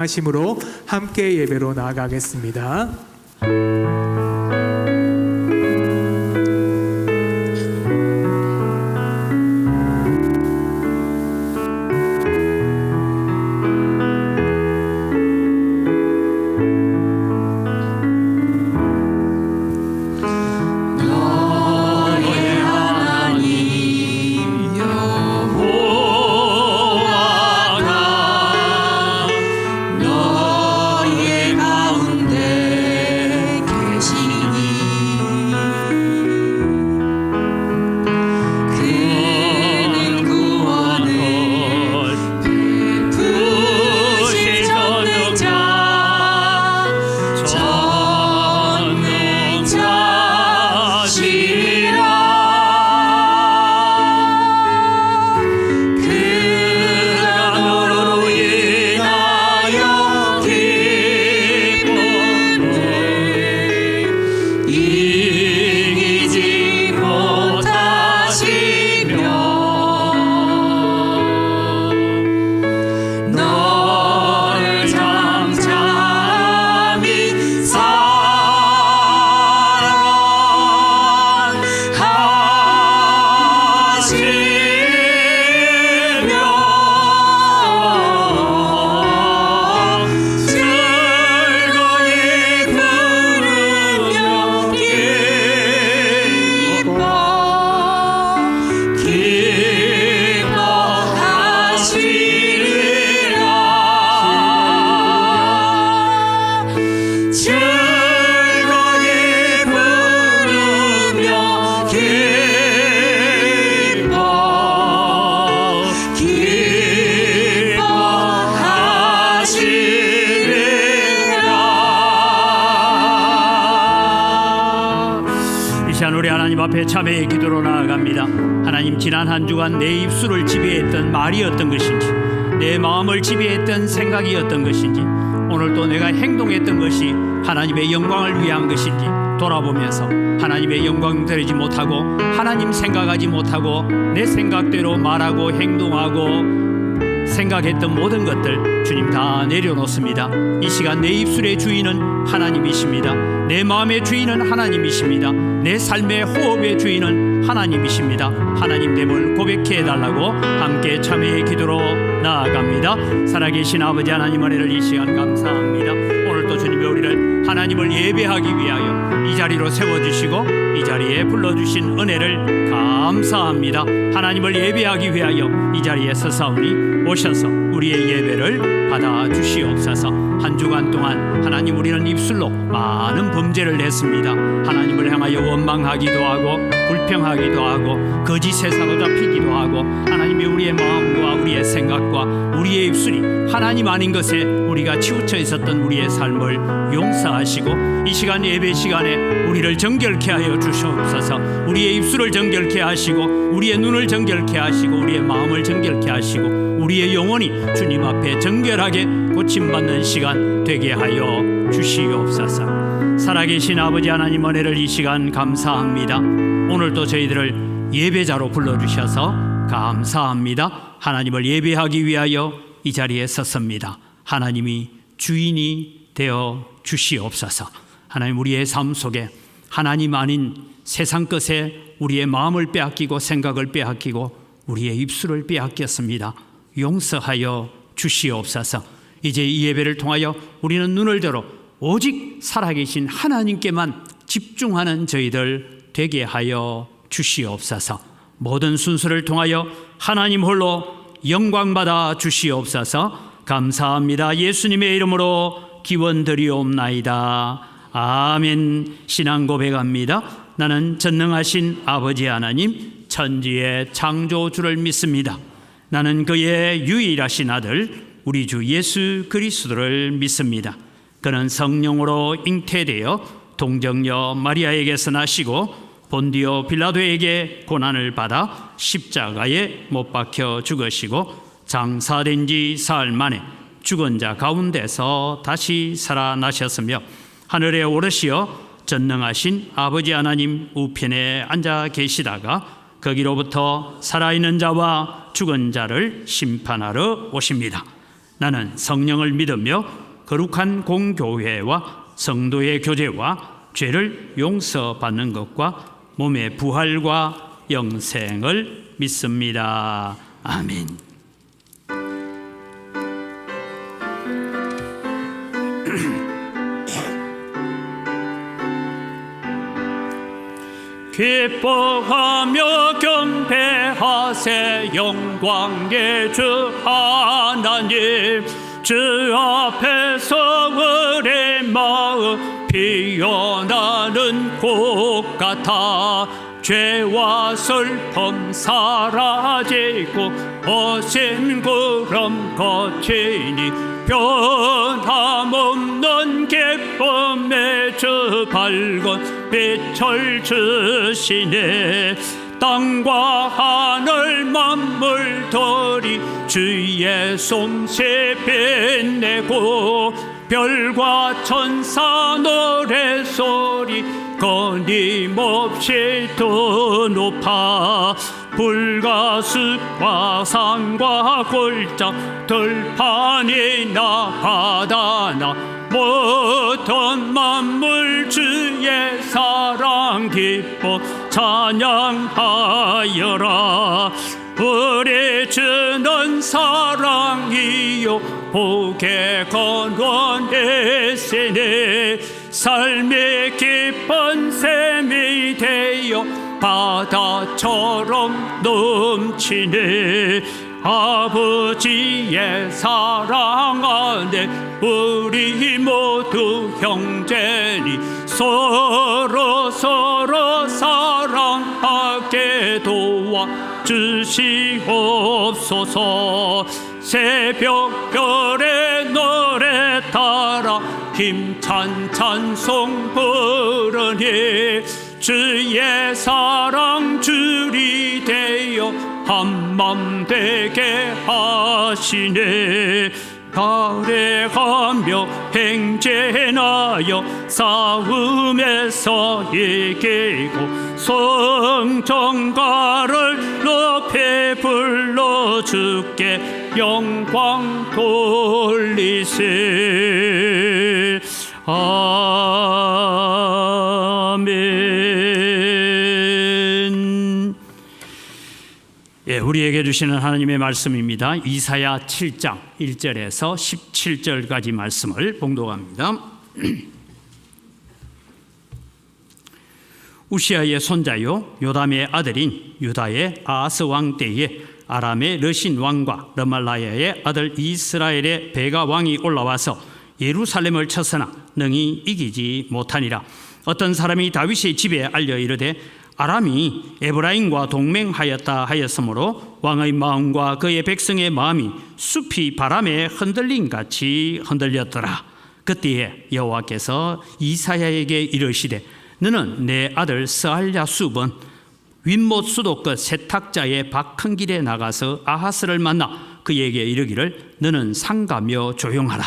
하심으로 함께 예배로 나아가겠습니다. 우리 하나님 앞에 참회의 기도로 나아갑니다. 하나님, 지난 한 주간 내 입술을 지배했던 말이 어떤 것인지, 내 마음을 지배했던 생각이 어떤 것인지, 오늘 또 내가 행동했던 것이 하나님의 영광을 위한 것인지 돌아보면서 하나님의 영광 드리지 못하고 하나님 생각하지 못하고 내 생각대로 말하고 행동하고 생각했던 모든 것들 주님 다 내려놓습니다. 이 시간 내 입술의 주인은 하나님이십니다. 내 마음의 주인은 하나님이십니다. 내 삶의 호흡의 주인은 하나님이십니다. 하나님 됨을 고백해 달라고 함께 참회의 기도로 나아갑니다. 살아계신 아버지 하나님, 은혜를 이 시간 감사합니다. 오늘도 주님의 우리를 하나님을 예배하기 위하여 이 자리로 세워주시고 이 자리에 불러주신 은혜를 감사합니다. 하나님을 예배하기 위하여 이 자리에 서사오니 오셔서 우리의 예배를 받아주시옵소서. 한 주간 동안 하나님, 우리는 입술로 많은 범죄를 했습니다. 하나님을 향하여 원망하기도 하고 불평하기도 하고 거짓에 사로잡히기도 하고, 하나님이 우리의 마음과 우리의 생각과 우리의 입술이 하나님 아닌 것에 우리가 치우쳐 있었던 우리의 삶을 용서하시고 이 시간 예배 시간에 우리를 정결케 하여 주시옵소서. 우리의 입술을 정결케 하시고 우리의 눈을 정결케 하시고 우리의 마음을 정결케 하시고 우리의 영혼이 주님 앞에 정결하게 고침받는 시간 되게 하여 주시옵소서. 살아계신 아버지 하나님, 은혜를 이 시간 감사합니다. 오늘도 저희들을 예배자로 불러주셔서 감사합니다. 하나님을 예배하기 위하여 이 자리에 섰습니다. 하나님이 주인이 되어 주시옵소서. 하나님, 우리의 삶 속에 하나님 아닌 세상 것에 우리의 마음을 빼앗기고 생각을 빼앗기고 우리의 입술을 빼앗겼습니다. 용서하여 주시옵소서. 이제 이 예배를 통하여 우리는 눈을 들어 오직 살아계신 하나님께만 집중하는 저희들 되게 하여 주시옵소서. 모든 순서를 통하여 하나님 홀로 영광받아 주시옵소서. 감사합니다. 예수님의 이름으로 기원드리옵나이다. 아멘. 신앙 고백합니다. 나는 전능하신 아버지 하나님, 천지의 창조주를 믿습니다. 나는 그의 유일하신 아들 우리 주 예수 그리스도를 믿습니다. 그는 성령으로 잉태되어 동정녀 마리아에게서 나시고 본디오 빌라도에게 고난을 받아 십자가에 못 박혀 죽으시고 장사된 지 사흘 만에 죽은 자 가운데서 다시 살아나셨으며 하늘에 오르시어 전능하신 아버지 하나님 우편에 앉아 계시다가 거기로부터 살아있는 자와 죽은 자를 심판하러 오십니다. 나는 성령을 믿으며 거룩한 공교회와 성도의 교제와 죄를 용서받는 것과 몸의 부활과 영생을 믿습니다. 아멘. 기뻐하며 경배하세 영광의 주 하나님. 주 앞에서 우리 마음 피어나는 꽃 같아 죄와 슬픔 사라지고 어신 구름 거치니 변함없는 기쁨의 주 밝은 빛을 주시네. 땅과 하늘 만물들이 주의 솜씨 빛내고 별과 천사 노래소리 끊임없이 더 높아 불과 숲과 산과 골장 들판이나 바다나 모든 만물 주의 사랑 기뻐 찬양하여라. 우리 주는 사랑이요 복의 근원이시니 삶이 기쁜 샘이 되어 바다처럼 넘치네. 아버지의 사랑 안에 우리 모두 형제니 서로 사랑하게 도와 주시옵소서. 새벽별의 노래 따라 힘찬 찬송 부르니 주의 사랑 줄이 되어 한맘 되게 하시네. 가래하며 행진하여 싸움에서 이기고 성전가를 높이 불러 주께 영광 돌리세. 아멘. 예, 우리에게 주시는 하나님의 말씀입니다. 이사야 7장 1절에서 17절까지 말씀을 봉독합니다. 우시아의 손자요 요담의 아들인 유다의 아하스 왕 때에 아람의 르신 왕과 르말라야의 아들 이스라엘의 베가 왕이 올라와서 예루살렘을 쳤으나 능히 이기지 못하니라. 어떤 사람이 다윗의 집에 알려 이르되 아람이 에브라임과 동맹하였다 하였으므로 왕의 마음과 그의 백성의 마음이 숲이 바람에 흔들림같이 흔들렸더라. 그때에 여호와께서 이사야에게 이르시되 너는 내 아들 스알랴숲은 윗못 수도 끝 세탁자의 박 큰 길에 나가서 아하스를 만나 그에게 이르기를 너는 상가며 조용하라.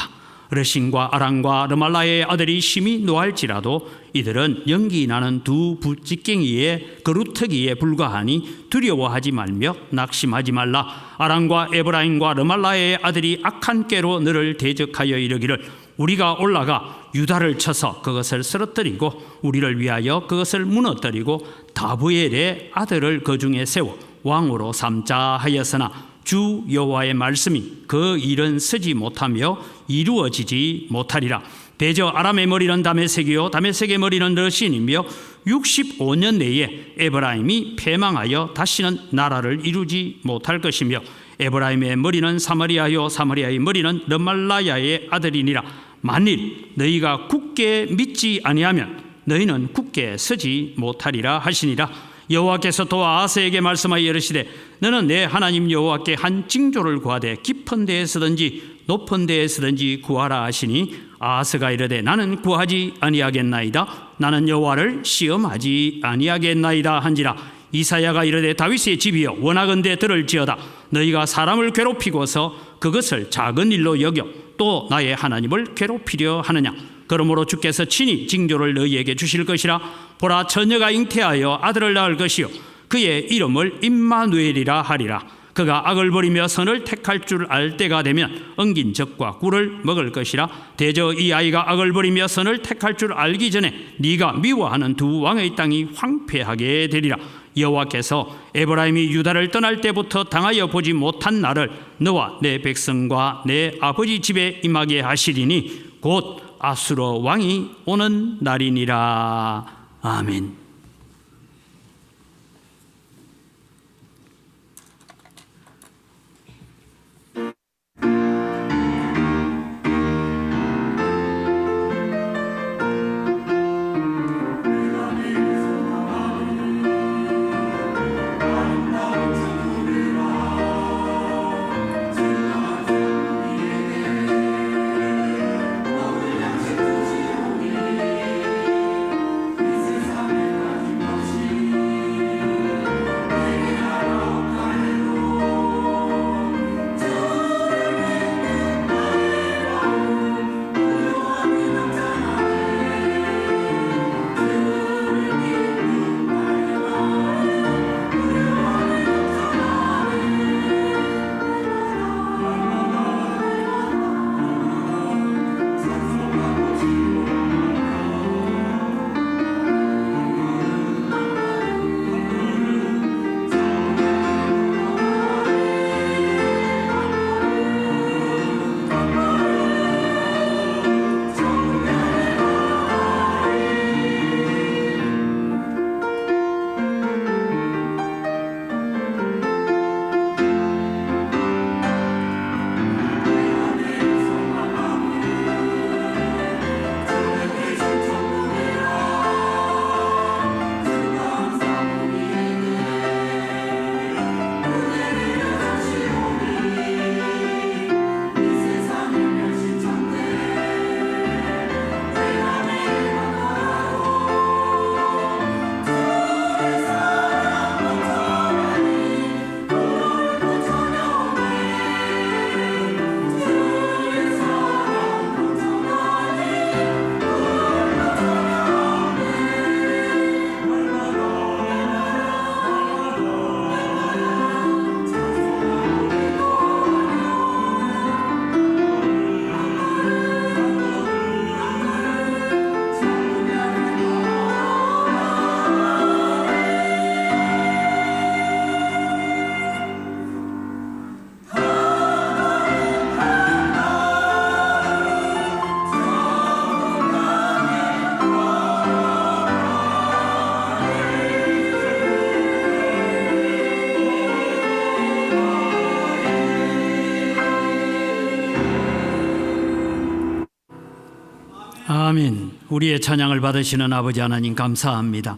르신과 아람과 르말라의 아들이 심히 노할지라도 이들은 연기 나는 두 부직갱이의 그루터기에 불과하니 두려워하지 말며 낙심하지 말라. 아람과 에브라임과 르말라의 아들이 악한 꾀로 너를 대적하여 이르기를 우리가 올라가 유다를 쳐서 그것을 쓰러뜨리고 우리를 위하여 그것을 무너뜨리고 다부엘의 아들을 그 중에 세워 왕으로 삼자 하였으나 주 여호와의 말씀이 그 일은 쓰지 못하며 이루어지지 못하리라. 대저 아람의 머리는 다메섹이요 다메섹의 머리는 르신이며 65년 내에 에브라임이 패망하여 다시는 나라를 이루지 못할 것이며 에브라임의 머리는 사마리아요 사마리아의 머리는 르말라야의 아들이니라. 만일 너희가 굳게 믿지 아니하면 너희는 굳게 서지 못하리라 하시니라. 여호와께서 또 아하스에게 말씀하여 이르시되 너는 내 하나님 여호와께 한 징조를 구하되 깊은 데에서든지 높은 데에서든지 구하라 하시니 아하스가 이르되 나는 구하지 아니하겠나이다. 나는 여호와를 시험하지 아니하겠나이다 한지라. 이사야가 이르되 다윗의 집이여 원하건대 들을지어다. 너희가 사람을 괴롭히고서 그것을 작은 일로 여겨 또 나의 하나님을 괴롭히려 하느냐. 그러므로 주께서 친히 징조를 너희에게 주실 것이라. 보라 처녀가 잉태하여 아들을 낳을 것이요 그의 이름을 임마누엘이라 하리라. 그가 악을 버리며 선을 택할 줄 알 때가 되면 엉긴 젖과 꿀을 먹을 것이라. 대저 이 아이가 악을 버리며 선을 택할 줄 알기 전에 네가 미워하는 두 왕의 땅이 황폐하게 되리라. 여호와께서 에브라임이 유다를 떠날 때부터 당하여 보지 못한 날을 너와 내 백성과 내 아버지 집에 임하게 하시리니 곧 아수르 왕이 오는 날이니라. 아멘. 아멘. 우리의 찬양을 받으시는 아버지 하나님 감사합니다.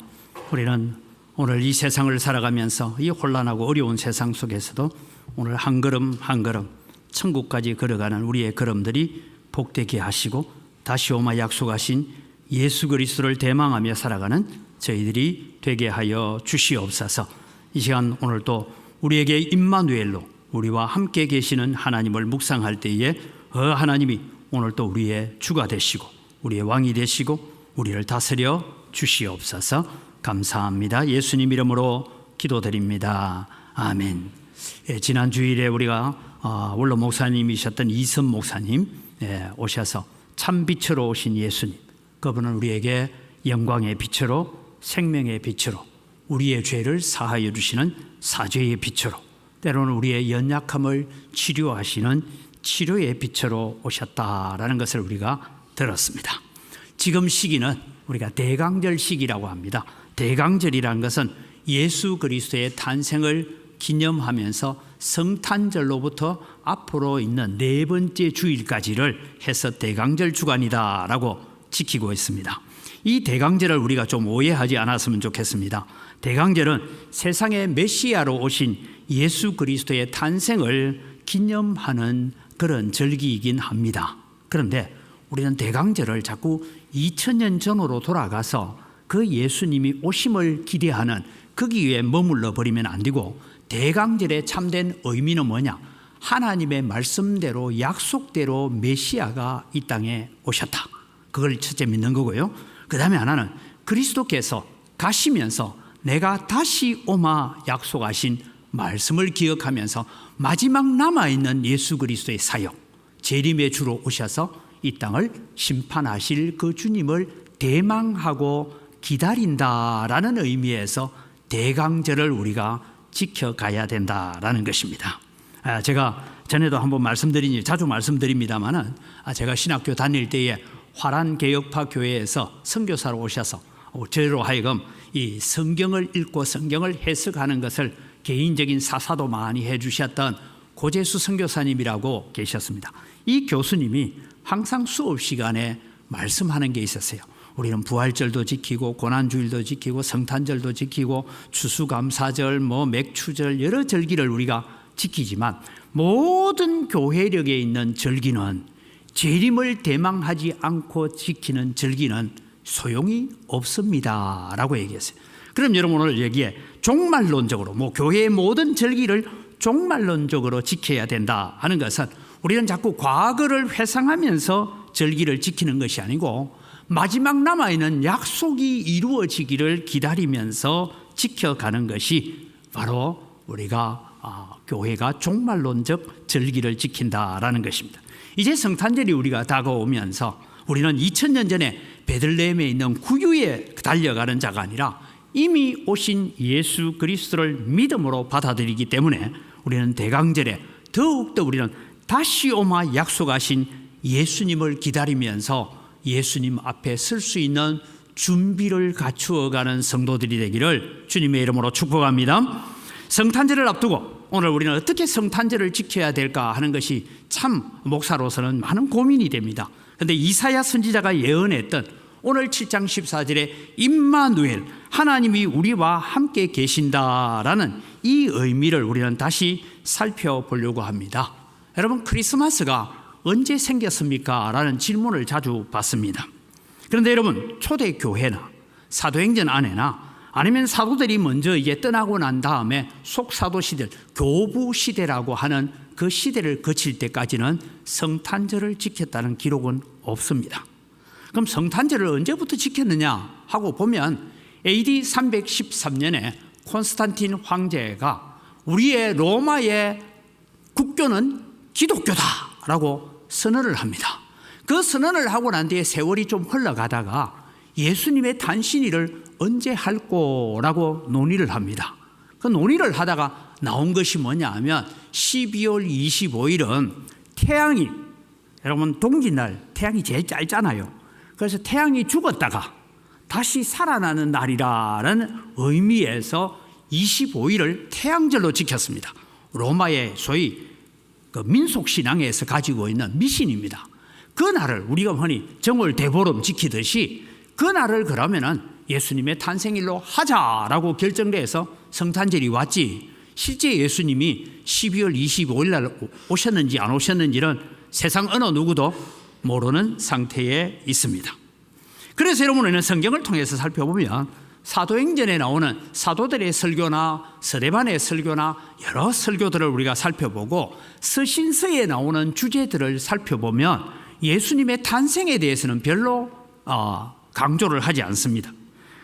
우리는 오늘 이 세상을 살아가면서 이 혼란하고 어려운 세상 속에서도 오늘 한 걸음 한 걸음 천국까지 걸어가는 우리의 걸음들이 복되게 하시고 다시 오마 약속하신 예수 그리스도를 대망하며 살아가는 저희들이 되게 하여 주시옵소서. 이 시간 오늘 또 우리에게 임마누엘로 우리와 함께 계시는 하나님을 묵상할 때에 하나님이 오늘 또 우리의 주가 되시고 우리의 왕이 되시고 우리를 다스려 주시옵소서. 감사합니다. 예수님 이름으로 기도드립니다. 아멘. 지난 주일에 우리가 원로 목사님이셨던 이선 목사님 오셔서 참 빛으로 오신 예수님, 그분은 우리에게 영광의 빛으로 생명의 빛으로 우리의 죄를 사하여 주시는 사죄의 빛으로 때로는 우리의 연약함을 치료하시는 치료의 빛으로 오셨다라는 것을 우리가 들었습니다. 지금 시기는 우리가 대강절 시기라고 합니다. 대강절이라는 것은 예수 그리스도의 탄생을 기념하면서 성탄절로부터 앞으로 있는 네 번째 주일까지를 해서 대강절 주간이다라고 지키고 있습니다. 이 대강절을 우리가 좀 오해하지 않았으면 좋겠습니다. 대강절은 세상의 메시아로 오신 예수 그리스도의 탄생을 기념하는 그런 절기이긴 합니다. 그런데 우리는 대강절을 자꾸 2000년 전으로 돌아가서 그 예수님이 오심을 기대하는 거기에 머물러 버리면 안 되고, 대강절의 참된 의미는 뭐냐? 하나님의 말씀대로 약속대로 메시아가 이 땅에 오셨다. 그걸 첫째 믿는 거고요. 그 다음에 하나는 그리스도께서 가시면서 내가 다시 오마 약속하신 말씀을 기억하면서 마지막 남아있는 예수 그리스도의 사역, 재림의 주로 오셔서 이 땅을 심판하실 그 주님을 대망하고 기다린다라는 의미에서 대강절을 우리가 지켜가야 된다라는 것입니다. 제가 전에도 한번 자주 말씀드립니다만은 제가 신학교 다닐 때에 화란개혁파 교회에서 선교사로 오셔서 저로 하여금 이 성경을 읽고 성경을 해석하는 것을 개인적인 사사도 많이 해주셨던 고재수 선교사님이라고 계셨습니다. 이 교수님이 항상 수업 시간에 말씀하는 게 있었어요. 우리는 부활절도 지키고 고난주일도 지키고 성탄절도 지키고 추수감사절, 맥추절 여러 절기를 우리가 지키지만 모든 교회력에 있는 절기는 재림을 대망하지 않고 지키는 절기는 소용이 없습니다 라고 얘기했어요. 그럼 여러분 오늘 여기에 종말론적으로 교회의 모든 절기를 종말론적으로 지켜야 된다 하는 것은 우리는 자꾸 과거를 회상하면서 절기를 지키는 것이 아니고 마지막 남아있는 약속이 이루어지기를 기다리면서 지켜가는 것이 바로 우리가 교회가 종말론적 절기를 지킨다라는 것입니다. 이제 성탄절이 우리가 다가오면서 우리는 2000년 전에 베들레헴에 있는 구유에 달려가는 자가 아니라 이미 오신 예수 그리스도를 믿음으로 받아들이기 때문에 우리는 대강절에 더욱더 우리는 다시 오마 약속하신 예수님을 기다리면서 예수님 앞에 설 수 있는 준비를 갖추어가는 성도들이 되기를 주님의 이름으로 축복합니다. 성탄절을 앞두고 오늘 우리는 어떻게 성탄절을 지켜야 될까 하는 것이 참 목사로서는 많은 고민이 됩니다. 그런데 이사야 선지자가 예언했던 오늘 7장 14절에 임마누엘 하나님이 우리와 함께 계신다라는 이 의미를 우리는 다시 살펴보려고 합니다. 여러분 크리스마스가 언제 생겼습니까? 라는 질문을 자주 받습니다. 그런데 여러분 초대교회나 사도행전 안에나 아니면 사도들이 먼저 이제 떠나고 난 다음에 속사도 시대, 교부 시대라고 하는 그 시대를 거칠 때까지는 성탄절을 지켰다는 기록은 없습니다. 그럼 성탄절을 언제부터 지켰느냐 하고 보면 AD 313년에 콘스탄틴 황제가 우리의 로마의 국교는 기독교다라고 선언을 합니다. 그 선언을 하고 난 뒤에 세월이 좀 흘러가다가 예수님의 탄신일을 언제 할 거라고 논의를 합니다. 그 논의를 하다가 나온 것이 뭐냐 하면 12월 25일은 태양이, 여러분 동짓날 태양이 제일 짧잖아요. 그래서 태양이 죽었다가 다시 살아나는 날이라는 의미에서 25일을 태양절로 지켰습니다. 로마의 소위 그 민속신앙에서 가지고 있는 미신입니다. 그 날을 우리가 흔히 정월 대보름 지키듯이 그 날을 그러면은 예수님의 탄생일로 하자라고 결정돼서 성탄절이 왔지, 실제 예수님이 12월 25일 날 오셨는지 안 오셨는지는 세상 어느 누구도 모르는 상태에 있습니다. 그래서 여러분은 성경을 통해서 살펴보면 사도행전에 나오는 사도들의 설교나 스데반의 설교나 여러 설교들을 우리가 살펴보고 서신서에 나오는 주제들을 살펴보면 예수님의 탄생에 대해서는 별로 강조를 하지 않습니다.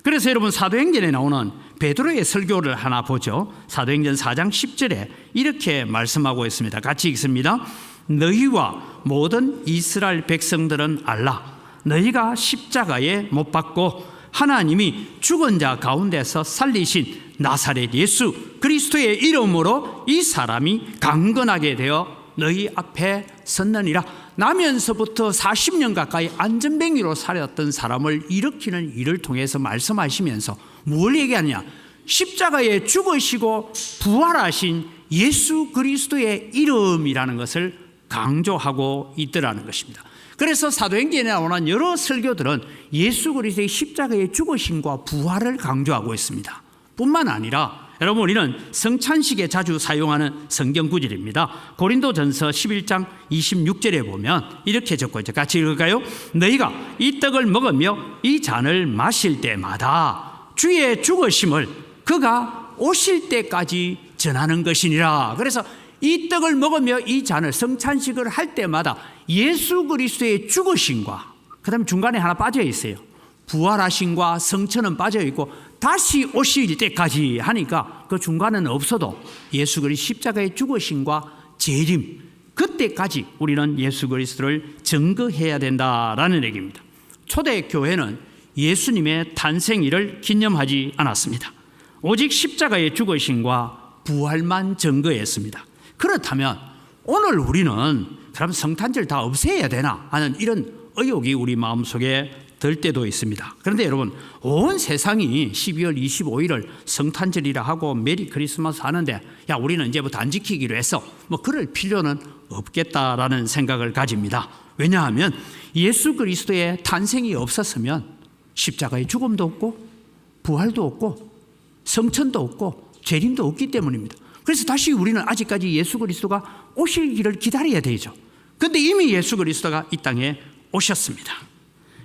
그래서 여러분 사도행전에 나오는 베드로의 설교를 하나 보죠. 사도행전 4장 10절에 이렇게 말씀하고 있습니다. 같이 읽습니다. 너희와 모든 이스라엘 백성들은 알라. 너희가 십자가에 못 박고 하나님이 죽은 자 가운데서 살리신 나사렛 예수 그리스도의 이름으로 이 사람이 강건하게 되어 너희 앞에 섰느니라. 나면서부터 40년 가까이 안전뱅이로 살았던 사람을 일으키는 일을 통해서 말씀하시면서 뭘 얘기하냐? 십자가에 죽으시고 부활하신 예수 그리스도의 이름이라는 것을 강조하고 있더라는 것입니다. 그래서 사도행전에 나오는 여러 설교들은 예수 그리스도의 십자가의 죽으심과 부활을 강조하고 있습니다. 뿐만 아니라 여러분 우리는 성찬식에 자주 사용하는 성경 구절입니다. 고린도전서 11장 26절에 보면 이렇게 적고 있죠. 같이 읽을까요? 너희가 이 떡을 먹으며 이 잔을 마실 때마다 주의 죽으심을 그가 오실 때까지 전하는 것이니라. 그래서 이 떡을 먹으며 이 잔을 성찬식을 할 때마다 예수 그리스도의 죽으심과 그다음에 중간에 하나 빠져 있어요. 부활하심과 성천은 빠져 있고 다시 오실 때까지 하니까 그 중간은 없어도 예수 그리스도 십자가의 죽으심과 재림, 그때까지 우리는 예수 그리스도를 증거해야 된다라는 얘기입니다. 초대 교회는 예수님의 탄생일을 기념하지 않았습니다. 오직 십자가의 죽으심과 부활만 증거했습니다. 그렇다면 오늘 우리는 그럼 성탄절 다 없애야 되나 하는 이런 의혹이 우리 마음속에 들 때도 있습니다. 그런데 여러분, 온 세상이 12월 25일을 성탄절이라 하고 메리 크리스마스 하는데 야, 우리는 이제부터 안 지키기로 했어, 뭐 그럴 필요는 없겠다라는 생각을 가집니다. 왜냐하면 예수 그리스도의 탄생이 없었으면 십자가의 죽음도 없고 부활도 없고 성천도 없고 재림도 없기 때문입니다. 그래서 다시 우리는 아직까지 예수 그리스도가 오시기를 기다려야 되죠. 그런데 이미 예수 그리스도가 이 땅에 오셨습니다.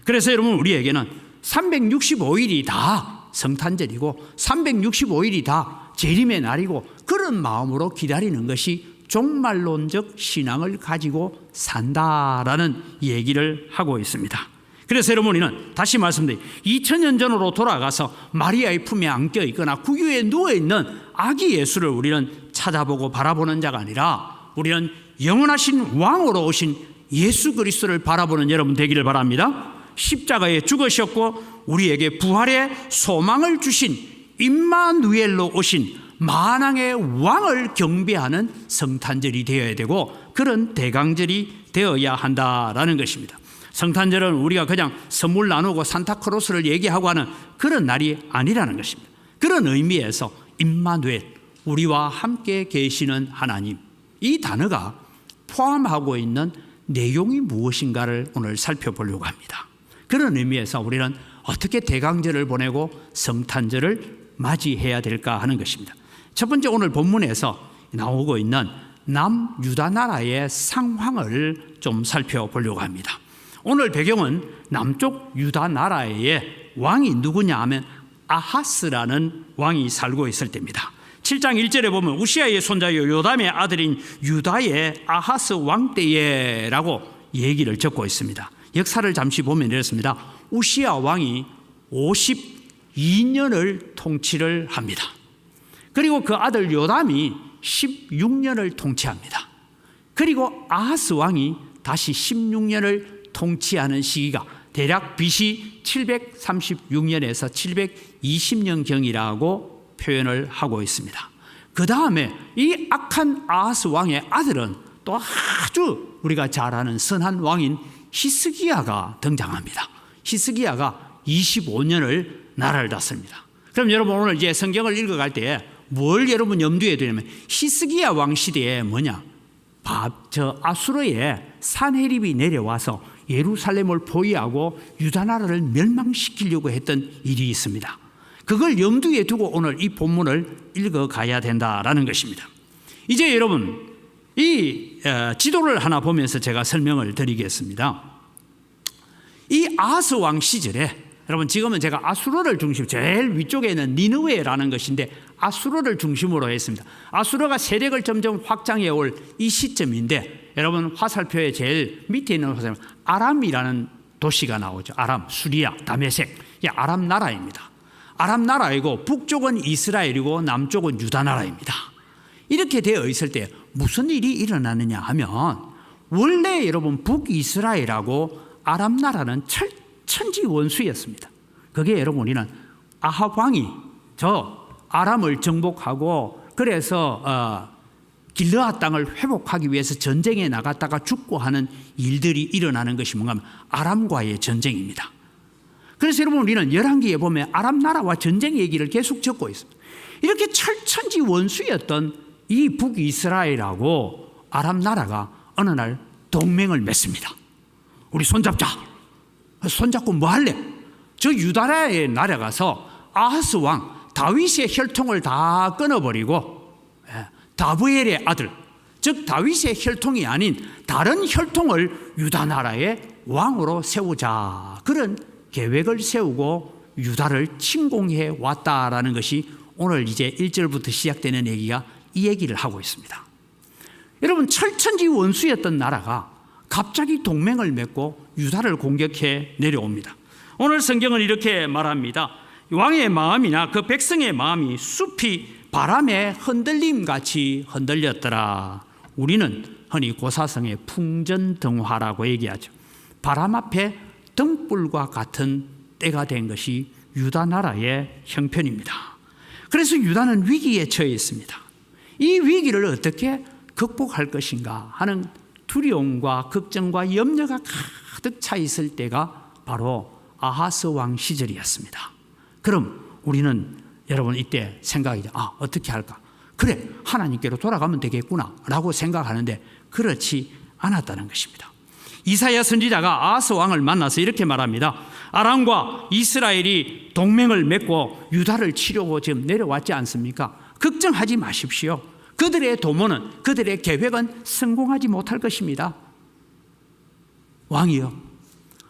그래서 여러분, 우리에게는 365일이 다 성탄절이고 365일이 다 재림의 날이고 그런 마음으로 기다리는 것이 종말론적 신앙을 가지고 산다라는 얘기를 하고 있습니다. 그래서 여러분, 우리는 다시 말씀드린 2000년 전으로 돌아가서 마리아의 품에 안겨 있거나 구유에 누워 있는 아기 예수를 우리는 찾아보고 바라보는 자가 아니라 우리는 영원하신 왕으로 오신 예수 그리스도를 바라보는 여러분 되기를 바랍니다. 십자가에 죽으셨고 우리에게 부활의 소망을 주신 임마누엘로 오신 만왕의 왕을 경배하는 성탄절이 되어야 되고 그런 대강절이 되어야 한다라는 것입니다. 성탄절은 우리가 그냥 선물 나누고 산타크로스를 얘기하고 하는 그런 날이 아니라는 것입니다. 그런 의미에서 임마누엘, 우리와 함께 계시는 하나님, 이 단어가 포함하고 있는 내용이 무엇인가를 오늘 살펴보려고 합니다. 그런 의미에서 우리는 어떻게 대강절을 보내고 성탄절을 맞이해야 될까 하는 것입니다. 첫 번째, 오늘 본문에서 나오고 있는 남유다 나라의 상황을 좀 살펴보려고 합니다. 오늘 배경은 남쪽 유다 나라의 왕이 누구냐 하면 아하스라는 왕이 살고 있을 때입니다. 7장 1절에 보면 우시아의 손자요 요담의 아들인 유다의 아하스 왕 때에 라고 얘기를 적고 있습니다. 역사를 잠시 보면 이렇습니다. 우시아 왕이 52년을 통치를 합니다. 그리고 그 아들 요담이 16년을 통치합니다. 그리고 아하스 왕이 다시 16년을 통치하는 시기가 대략 BC 736년에서 720년경이라고 표현을 하고 있습니다. 그 다음에 이 악한 아하스 왕의 아들은 또 아주 우리가 잘 아는 선한 왕인 히스기야가 등장합니다. 히스기야가 25년을 나라를 다스립니다. 그럼 여러분, 오늘 이제 성경을 읽어갈 때 뭘 여러분 염두에 두냐면 히스기야 왕 시대에 뭐냐, 아수르의 산헤립이 내려와서 예루살렘을 포위하고 유다 나라를 멸망시키려고 했던 일이 있습니다. 그걸 염두에 두고 오늘 이 본문을 읽어가야 된다라는 것입니다. 이제 여러분, 이 지도를 하나 보면서 제가 설명을 드리겠습니다. 이 아하스 왕 시절에 여러분, 지금은 제가 아수르를 중심으로 제일 위쪽에 있는 니느웨라는 것인데 아수르를 중심으로 했습니다. 아수르가 세력을 점점 확장해 올 이 시점인데 여러분, 화살표의 제일 밑에 있는 화살표 아람이라는 도시가 나오죠. 아람, 수리아, 다메섹, 이 아람 나라입니다. 아람 나라이고 북쪽은 이스라엘이고 남쪽은 유다 나라입니다. 이렇게 되어 있을 때 무슨 일이 일어나느냐 하면 원래 여러분 북이스라엘하고 아람 나라는 천지 원수였습니다. 그게 여러분, 우리는 아합 왕이 저 아람을 정복하고 그래서 길르앗 땅을 회복하기 위해서 전쟁에 나갔다가 죽고 하는 일들이 일어나는 것이 뭔가 하면 아람과의 전쟁입니다. 그래서 여러분, 우리는 열왕기에 보면 아람 나라와 전쟁 얘기를 계속 적고 있습니다. 이렇게 철천지 원수였던 이 북이스라엘하고 아람 나라가 어느 날 동맹을 맺습니다. 우리 손잡자. 손잡고 뭐 할래? 저 유다라에 날아가서 아하스 왕 다윗의 혈통을 다 끊어버리고 다브엘의 아들, 즉 다윗의 혈통이 아닌 다른 혈통을 유다 나라의 왕으로 세우자, 그런 계획을 세우고 유다를 침공해 왔다라는 것이 오늘 이제 1절부터 시작되는 얘기가 이 얘기를 하고 있습니다. 여러분, 철천지 원수였던 나라가 갑자기 동맹을 맺고 유다를 공격해 내려옵니다. 오늘 성경은 이렇게 말합니다. 왕의 마음이나 그 백성의 마음이 숲이 바람에 흔들림 같이 흔들렸더라. 우리는 흔히 고사성의 풍전등화라고 얘기하죠. 바람 앞에 등불과 같은 때가 된 것이 유다 나라의 형편입니다. 그래서 유다는 위기에 처해 있습니다. 이 위기를 어떻게 극복할 것인가 하는 두려움과 걱정과 염려가 가득 차 있을 때가 바로 아하스 왕 시절이었습니다. 그럼 우리는 여러분 이때 생각이죠. 어떻게 할까? 그래, 하나님께로 돌아가면 되겠구나 라고 생각하는데 그렇지 않았다는 것입니다. 이사야 선지자가 아하스 왕을 만나서 이렇게 말합니다. 아람과 이스라엘이 동맹을 맺고 유다를 치려고 지금 내려왔지 않습니까? 걱정하지 마십시오. 그들의 도모는, 그들의 계획은 성공하지 못할 것입니다. 왕이요,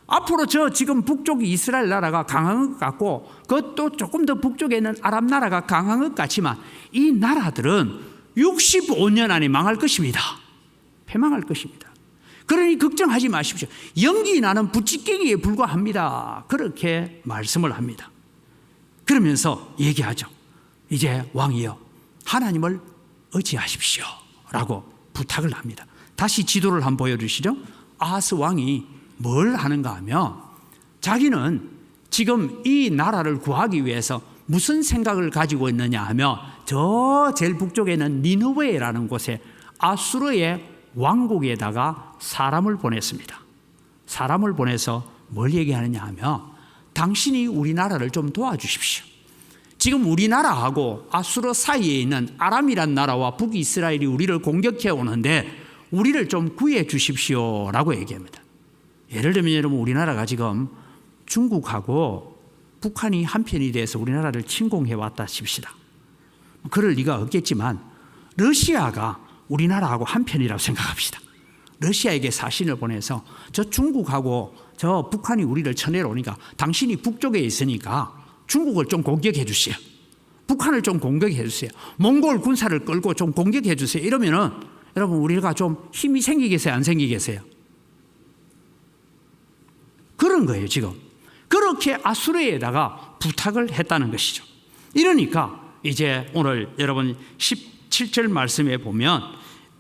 앞으로 저 지금 북쪽 이스라엘 나라가 강한 것 같고 그것도 조금 더 북쪽에 있는 아람 나라가 강한 것 같지만 이 나라들은 65년 안에 망할 것입니다. 패망할 것입니다. 그러니 걱정하지 마십시오. 연기 나는 부찌개기에 불과합니다. 그렇게 말씀을 합니다. 그러면서 얘기하죠. 이제 왕이여, 하나님을 의지하십시오 라고 부탁을 합니다. 다시 지도를 한번 보여주시죠. 아하스 왕이 뭘 하는가 하면 자기는 지금 이 나라를 구하기 위해서 무슨 생각을 가지고 있느냐 하면 저 제일 북쪽에 있는 니느웨라는 곳에 아수르의 왕국에다가 사람을 보냈습니다. 사람을 보내서 뭘 얘기하느냐 하면 당신이 우리나라를 좀 도와주십시오. 지금 우리나라하고 아수르 사이에 있는 아람이란 나라와 북이스라엘이 우리를 공격해 오는데 우리를 좀 구해 주십시오 라고 얘기합니다. 예를 들면 여러분, 우리나라가 지금 중국하고 북한이 한편이 돼서 우리나라를 침공해 왔다 칩시다. 그럴 리가 없겠지만 러시아가 우리나라하고 한편이라고 생각합시다. 러시아에게 사신을 보내서 저 중국하고 저 북한이 우리를 쳐내려오니까 당신이 북쪽에 있으니까 중국을 좀 공격해 주세요. 북한을 좀 공격해 주세요. 몽골 군사를 끌고 좀 공격해 주세요. 이러면은 여러분, 우리가 좀 힘이 생기겠어요, 안 생기겠어요? 그런 거예요. 지금 그렇게 아수르에다가 부탁을 했다는 것이죠. 이러니까 이제 오늘 여러분 17절 말씀에 보면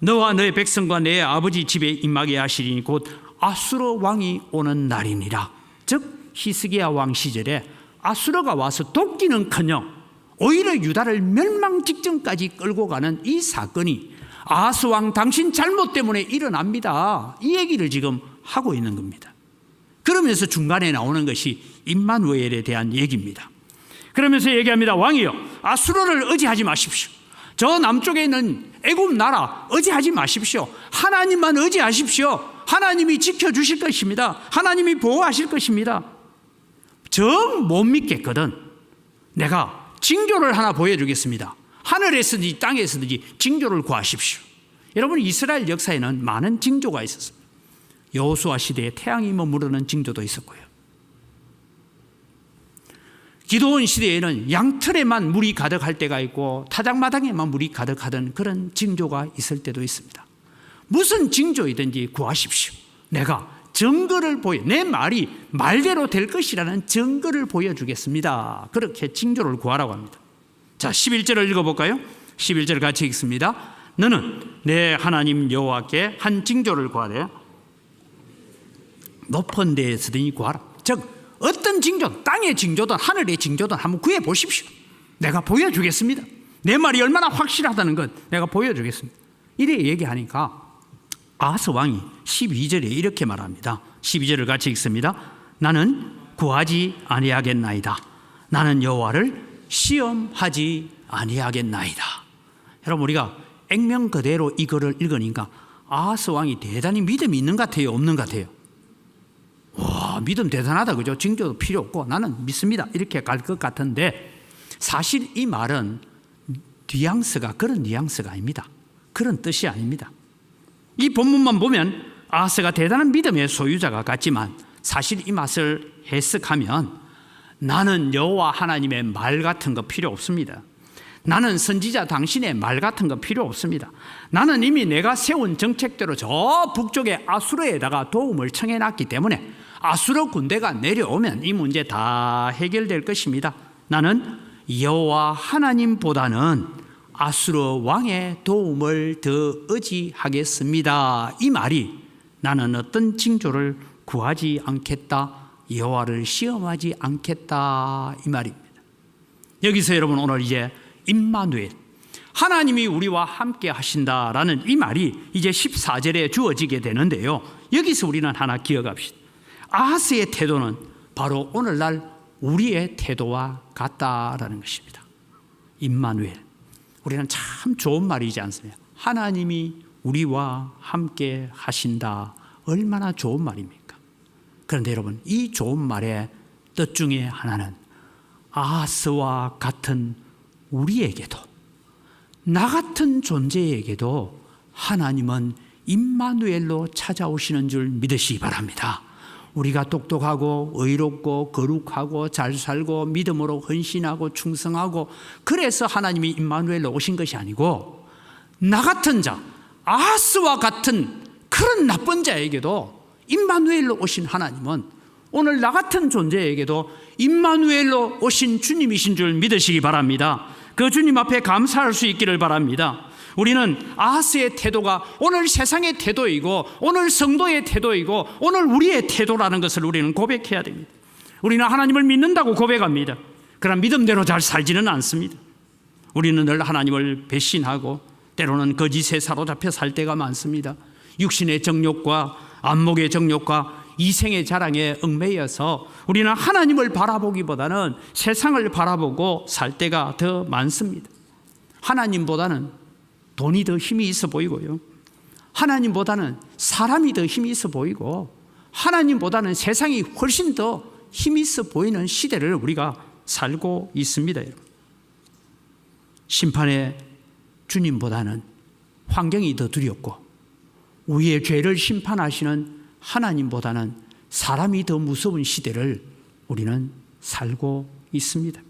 너와 너의 백성과 내 아버지 집에 임하게 하시리니 곧 아수르 왕이 오는 날이니라. 즉 히스기야 왕 시절에 아수르가 와서 돕기는커녕 오히려 유다를 멸망 직전까지 끌고 가는 이 사건이 아하스 왕 당신 잘못 때문에 일어납니다. 이 얘기를 지금 하고 있는 겁니다. 그러면서 중간에 나오는 것이 임마누엘에 대한 얘기입니다. 그러면서 얘기합니다. 왕이여, 아수르를 의지하지 마십시오. 저 남쪽에 있는 애굽 나라 의지하지 마십시오. 하나님만 의지하십시오. 하나님이 지켜주실 것입니다. 하나님이 보호하실 것입니다. 정 못 믿겠거든 내가 징조를 하나 보여주겠습니다. 하늘에서든지 땅에서든지 징조를 구하십시오. 여러분, 이스라엘 역사에는 많은 징조가 있었습니다. 여호수아 시대에 태양이 머무르는 징조도 있었고요. 기드온 시대에는 양털에만 물이 가득할 때가 있고 타작마당에만 물이 가득하던 그런 징조가 있을 때도 있습니다. 무슨 징조이든지 구하십시오. 내가 증거를 내 말이 말대로 될 것이라는 증거를 보여주겠습니다. 그렇게 징조를 구하라고 합니다. 자, 11절을 읽어볼까요? 11절 같이 읽습니다. 너는 내 하나님 여호와께 한 징조를 구하래. 높은 데에서든지 구하라. 즉 어떤 징조, 땅의 징조든 하늘의 징조든 한번 구해 보십시오. 내가 보여주겠습니다. 내 말이 얼마나 확실하다는 것 내가 보여주겠습니다. 이래 얘기하니까 아하스 왕이 12절에 이렇게 말합니다. 12절을 같이 읽습니다. 나는 구하지 아니하겠나이다. 나는 여호와를 시험하지 아니하겠나이다. 여러분, 우리가 액면 그대로 이거를 읽으니까 아하스 왕이 대단히 믿음이 있는 것 같아요, 없는 것 같아요? 와, 믿음 대단하다, 그죠? 징조도 필요 없고 나는 믿습니다, 이렇게 갈 것 같은데 사실 이 말은 뉘앙스가 그런 뉘앙스가 아닙니다. 그런 뜻이 아닙니다. 이 본문만 보면 아하스가 대단한 믿음의 소유자가 같지만 사실 이 맛을 해석하면 나는 여호와 하나님의 말 같은 거 필요 없습니다. 나는 선지자 당신의 말 같은 거 필요 없습니다. 나는 이미 내가 세운 정책대로 저 북쪽의 아수르에다가 도움을 청해놨기 때문에 아수르 군대가 내려오면 이 문제 다 해결될 것입니다. 나는 여호와 하나님보다는 아수르 왕의 도움을 더 의지하겠습니다. 이 말이 나는 어떤 징조를 구하지 않겠다, 여호와를 시험하지 않겠다, 이 말입니다. 여기서 여러분 오늘 이제 임마누엘, 하나님이 우리와 함께 하신다라는 이 말이 이제 14절에 주어지게 되는데요. 여기서 우리는 하나 기억합시다. 아하스의 태도는 바로 오늘날 우리의 태도와 같다라는 것입니다. 임마누엘, 우리는 참 좋은 말이지 않습니까? 하나님이 우리와 함께 하신다. 얼마나 좋은 말입니까? 그런데 여러분, 이 좋은 말의 뜻 중에 하나는 아하스와 같은 우리에게도, 나 같은 존재에게도 하나님은 임마누엘로 찾아오시는 줄 믿으시기 바랍니다. 우리가 똑똑하고 의롭고 거룩하고 잘 살고 믿음으로 헌신하고 충성하고 그래서 하나님이 임마누엘로 오신 것이 아니고, 나 같은 자, 아하스와 같은 그런 나쁜 자에게도 임마누엘로 오신 하나님은 오늘 나 같은 존재에게도 임마누엘로 오신 주님이신 줄 믿으시기 바랍니다. 그 주님 앞에 감사할 수 있기를 바랍니다. 우리는 아하스의 태도가 오늘 세상의 태도이고 오늘 성도의 태도이고 오늘 우리의 태도라는 것을 우리는 고백해야 됩니다. 우리는 하나님을 믿는다고 고백합니다. 그러나 믿음대로 잘 살지는 않습니다. 우리는 늘 하나님을 배신하고 때로는 거짓에 사로잡혀 살 때가 많습니다. 육신의 정욕과 안목의 정욕과 이생의 자랑에 얽매여서 우리는 하나님을 바라보기보다는 세상을 바라보고 살 때가 더 많습니다. 하나님보다는 돈이 더 힘이 있어 보이고요, 하나님보다는 사람이 더 힘이 있어 보이고, 하나님보다는 세상이 훨씬 더 힘이 있어 보이는 시대를 우리가 살고 있습니다. 심판의 주님보다는 환경이 더 두렵고, 우리의 죄를 심판하시는 하나님보다는 사람이 더 무서운 시대를 우리는 살고 있습니다.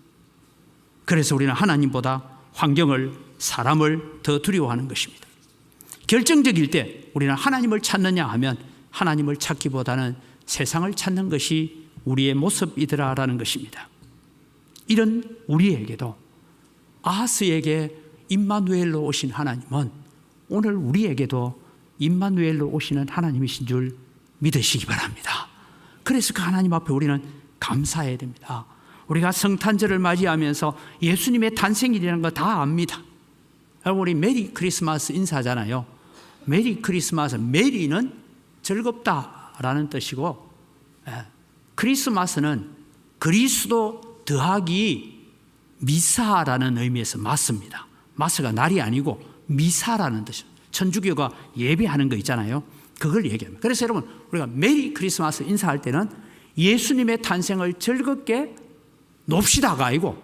그래서 우리는 하나님보다 환경을, 사람을 더 두려워하는 것입니다. 결정적일 때 우리는 하나님을 찾느냐 하면 하나님을 찾기보다는 세상을 찾는 것이 우리의 모습이더라라는 것입니다. 이런 우리에게도 아하스에게 임마누엘로 오신 하나님은 오늘 우리에게도 임마누엘로 오시는 하나님이신 줄 믿으시기 바랍니다. 그래서 그 하나님 앞에 우리는 감사해야 됩니다. 우리가 성탄절을 맞이하면서 예수님의 탄생일이라는 거 다 압니다. 여러분, 우리 메리 크리스마스 인사잖아요. 메리 크리스마스, 메리는 즐겁다라는 뜻이고, 크리스마스는 그리스도 더하기 미사라는 의미에서 마스입니다. 마스가 날이 아니고 미사라는 뜻이에요. 천주교가 예배하는 거 있잖아요. 그걸 얘기합니다. 그래서 여러분, 우리가 메리 크리스마스 인사할 때는 예수님의 탄생을 즐겁게 놉시다가 아니고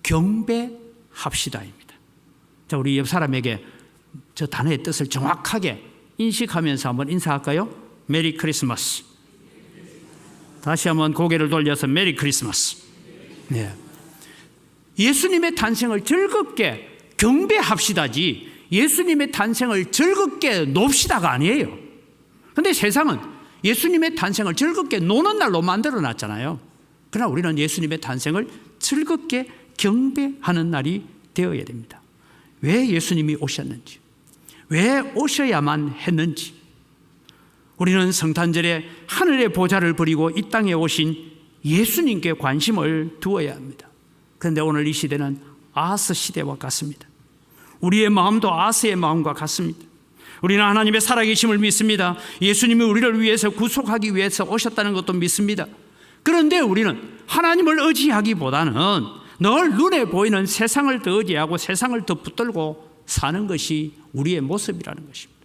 경배합시다입니다. 자, 우리 옆 사람에게 저 단어의 뜻을 정확하게 인식하면서 한번 인사할까요? 메리 크리스마스. 다시 한번 고개를 돌려서 메리 크리스마스. 네. 예수님의 탄생을 즐겁게 경배합시다지 예수님의 탄생을 즐겁게 놉시다가 아니에요. 그런데 세상은 예수님의 탄생을 즐겁게 노는 날로 만들어 놨잖아요. 그러나 우리는 예수님의 탄생을 즐겁게 경배하는 날이 되어야 됩니다. 왜 예수님이 오셨는지, 왜 오셔야만 했는지, 우리는 성탄절에 하늘의 보좌를 버리고 이 땅에 오신 예수님께 관심을 두어야 합니다. 그런데 오늘 이 시대는 아하스 시대와 같습니다. 우리의 마음도 아하스의 마음과 같습니다. 우리는 하나님의 살아계심을 믿습니다. 예수님이 우리를 위해서 구속하기 위해서 오셨다는 것도 믿습니다. 그런데 우리는 하나님을 의지하기보다는 늘 눈에 보이는 세상을 더 의지하고 세상을 더 붙들고 사는 것이 우리의 모습이라는 것입니다.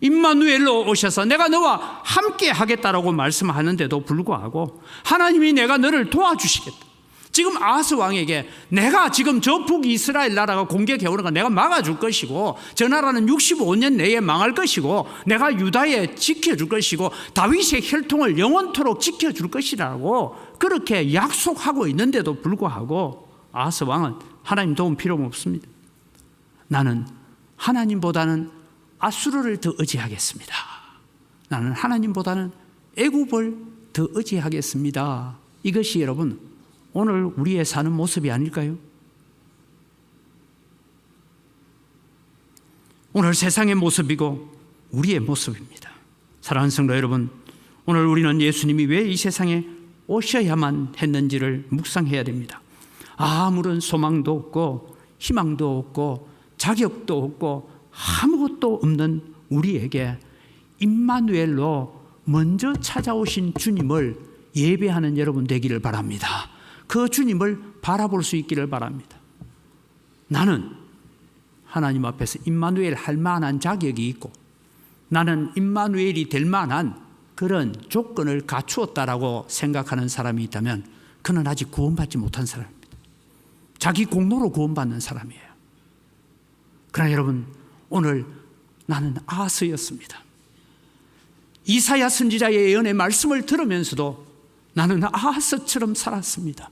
임마누엘로 오셔서 내가 너와 함께 하겠다라고 말씀하는데도 불구하고 하나님이 내가 너를 도와주시겠다. 지금 아하스 왕에게 내가 지금 저 북이스라엘 나라가 공격해오는 거 내가 막아줄 것이고 저 나라는 65년 내에 망할 것이고 내가 유다에 지켜줄 것이고 다윗의 혈통을 영원토록 지켜줄 것이라고 그렇게 약속하고 있는데도 불구하고 아하스 왕은 하나님 도움 필요 없습니다. 나는 하나님보다는 아수르를 더 의지하겠습니다. 나는 하나님보다는 애굽을 더 의지하겠습니다. 이것이 여러분 오늘 우리의 사는 모습이 아닐까요? 오늘 세상의 모습이고 우리의 모습입니다. 사랑하는 성도 여러분, 오늘 우리는 예수님이 왜 이 세상에 오셔야만 했는지를 묵상해야 됩니다. 아무런 소망도 없고 희망도 없고 자격도 없고 아무것도 없는 우리에게 임마누엘로 먼저 찾아오신 주님을 예배하는 여러분 되기를 바랍니다. 그 주님을 바라볼 수 있기를 바랍니다. 나는 하나님 앞에서 임마누엘 할 만한 자격이 있고 나는 임마누엘이 될 만한 그런 조건을 갖추었다라고 생각하는 사람이 있다면 그는 아직 구원받지 못한 사람입니다. 자기 공로로 구원받는 사람이에요. 그러나 여러분, 오늘 나는 아하스였습니다. 이사야 선지자의 예언의 말씀을 들으면서도 나는 아하스처럼 살았습니다.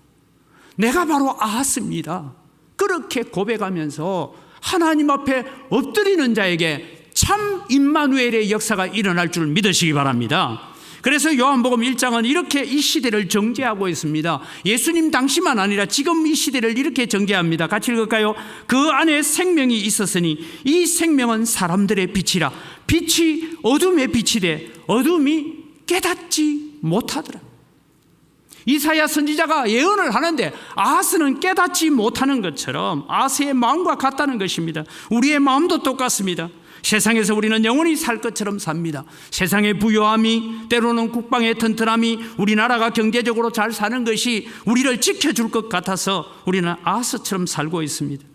내가 바로 아하스입니다. 그렇게 고백하면서 하나님 앞에 엎드리는 자에게 참 임마누엘의 역사가 일어날 줄 믿으시기 바랍니다. 그래서 요한복음 1장은 이렇게 이 시대를 정죄하고 있습니다. 예수님 당시만 아니라 지금 이 시대를 이렇게 정죄합니다. 같이 읽을까요? 그 안에 생명이 있었으니 이 생명은 사람들의 빛이라. 빛이 어둠의 빛이 돼 어둠이 깨닫지 못하더라. 이사야 선지자가 예언을 하는데 아하스는 깨닫지 못하는 것처럼 아하스의 마음과 같다는 것입니다. 우리의 마음도 똑같습니다. 세상에서 우리는 영원히 살 것처럼 삽니다. 세상의 부요함이, 때로는 국방의 튼튼함이, 우리나라가 경제적으로 잘 사는 것이 우리를 지켜줄 것 같아서 우리는 아하스처럼 살고 있습니다.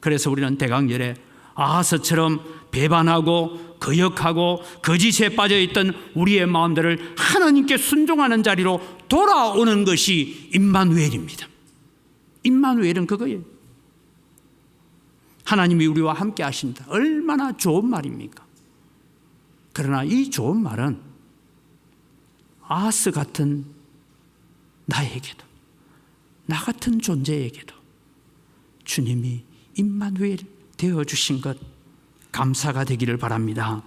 그래서 우리는 대강절에 아하스처럼 배반하고 거역하고 거짓에 빠져있던 우리의 마음들을 하나님께 순종하는 자리로 돌아오는 것이 임마누엘입니다. 임마누엘은 그거예요. 하나님이 우리와 함께 하신다. 얼마나 좋은 말입니까? 그러나 이 좋은 말은 아하스 같은 나에게도, 나 같은 존재에게도 주님이 임마누엘 되어주신 것 감사가 되기를 바랍니다.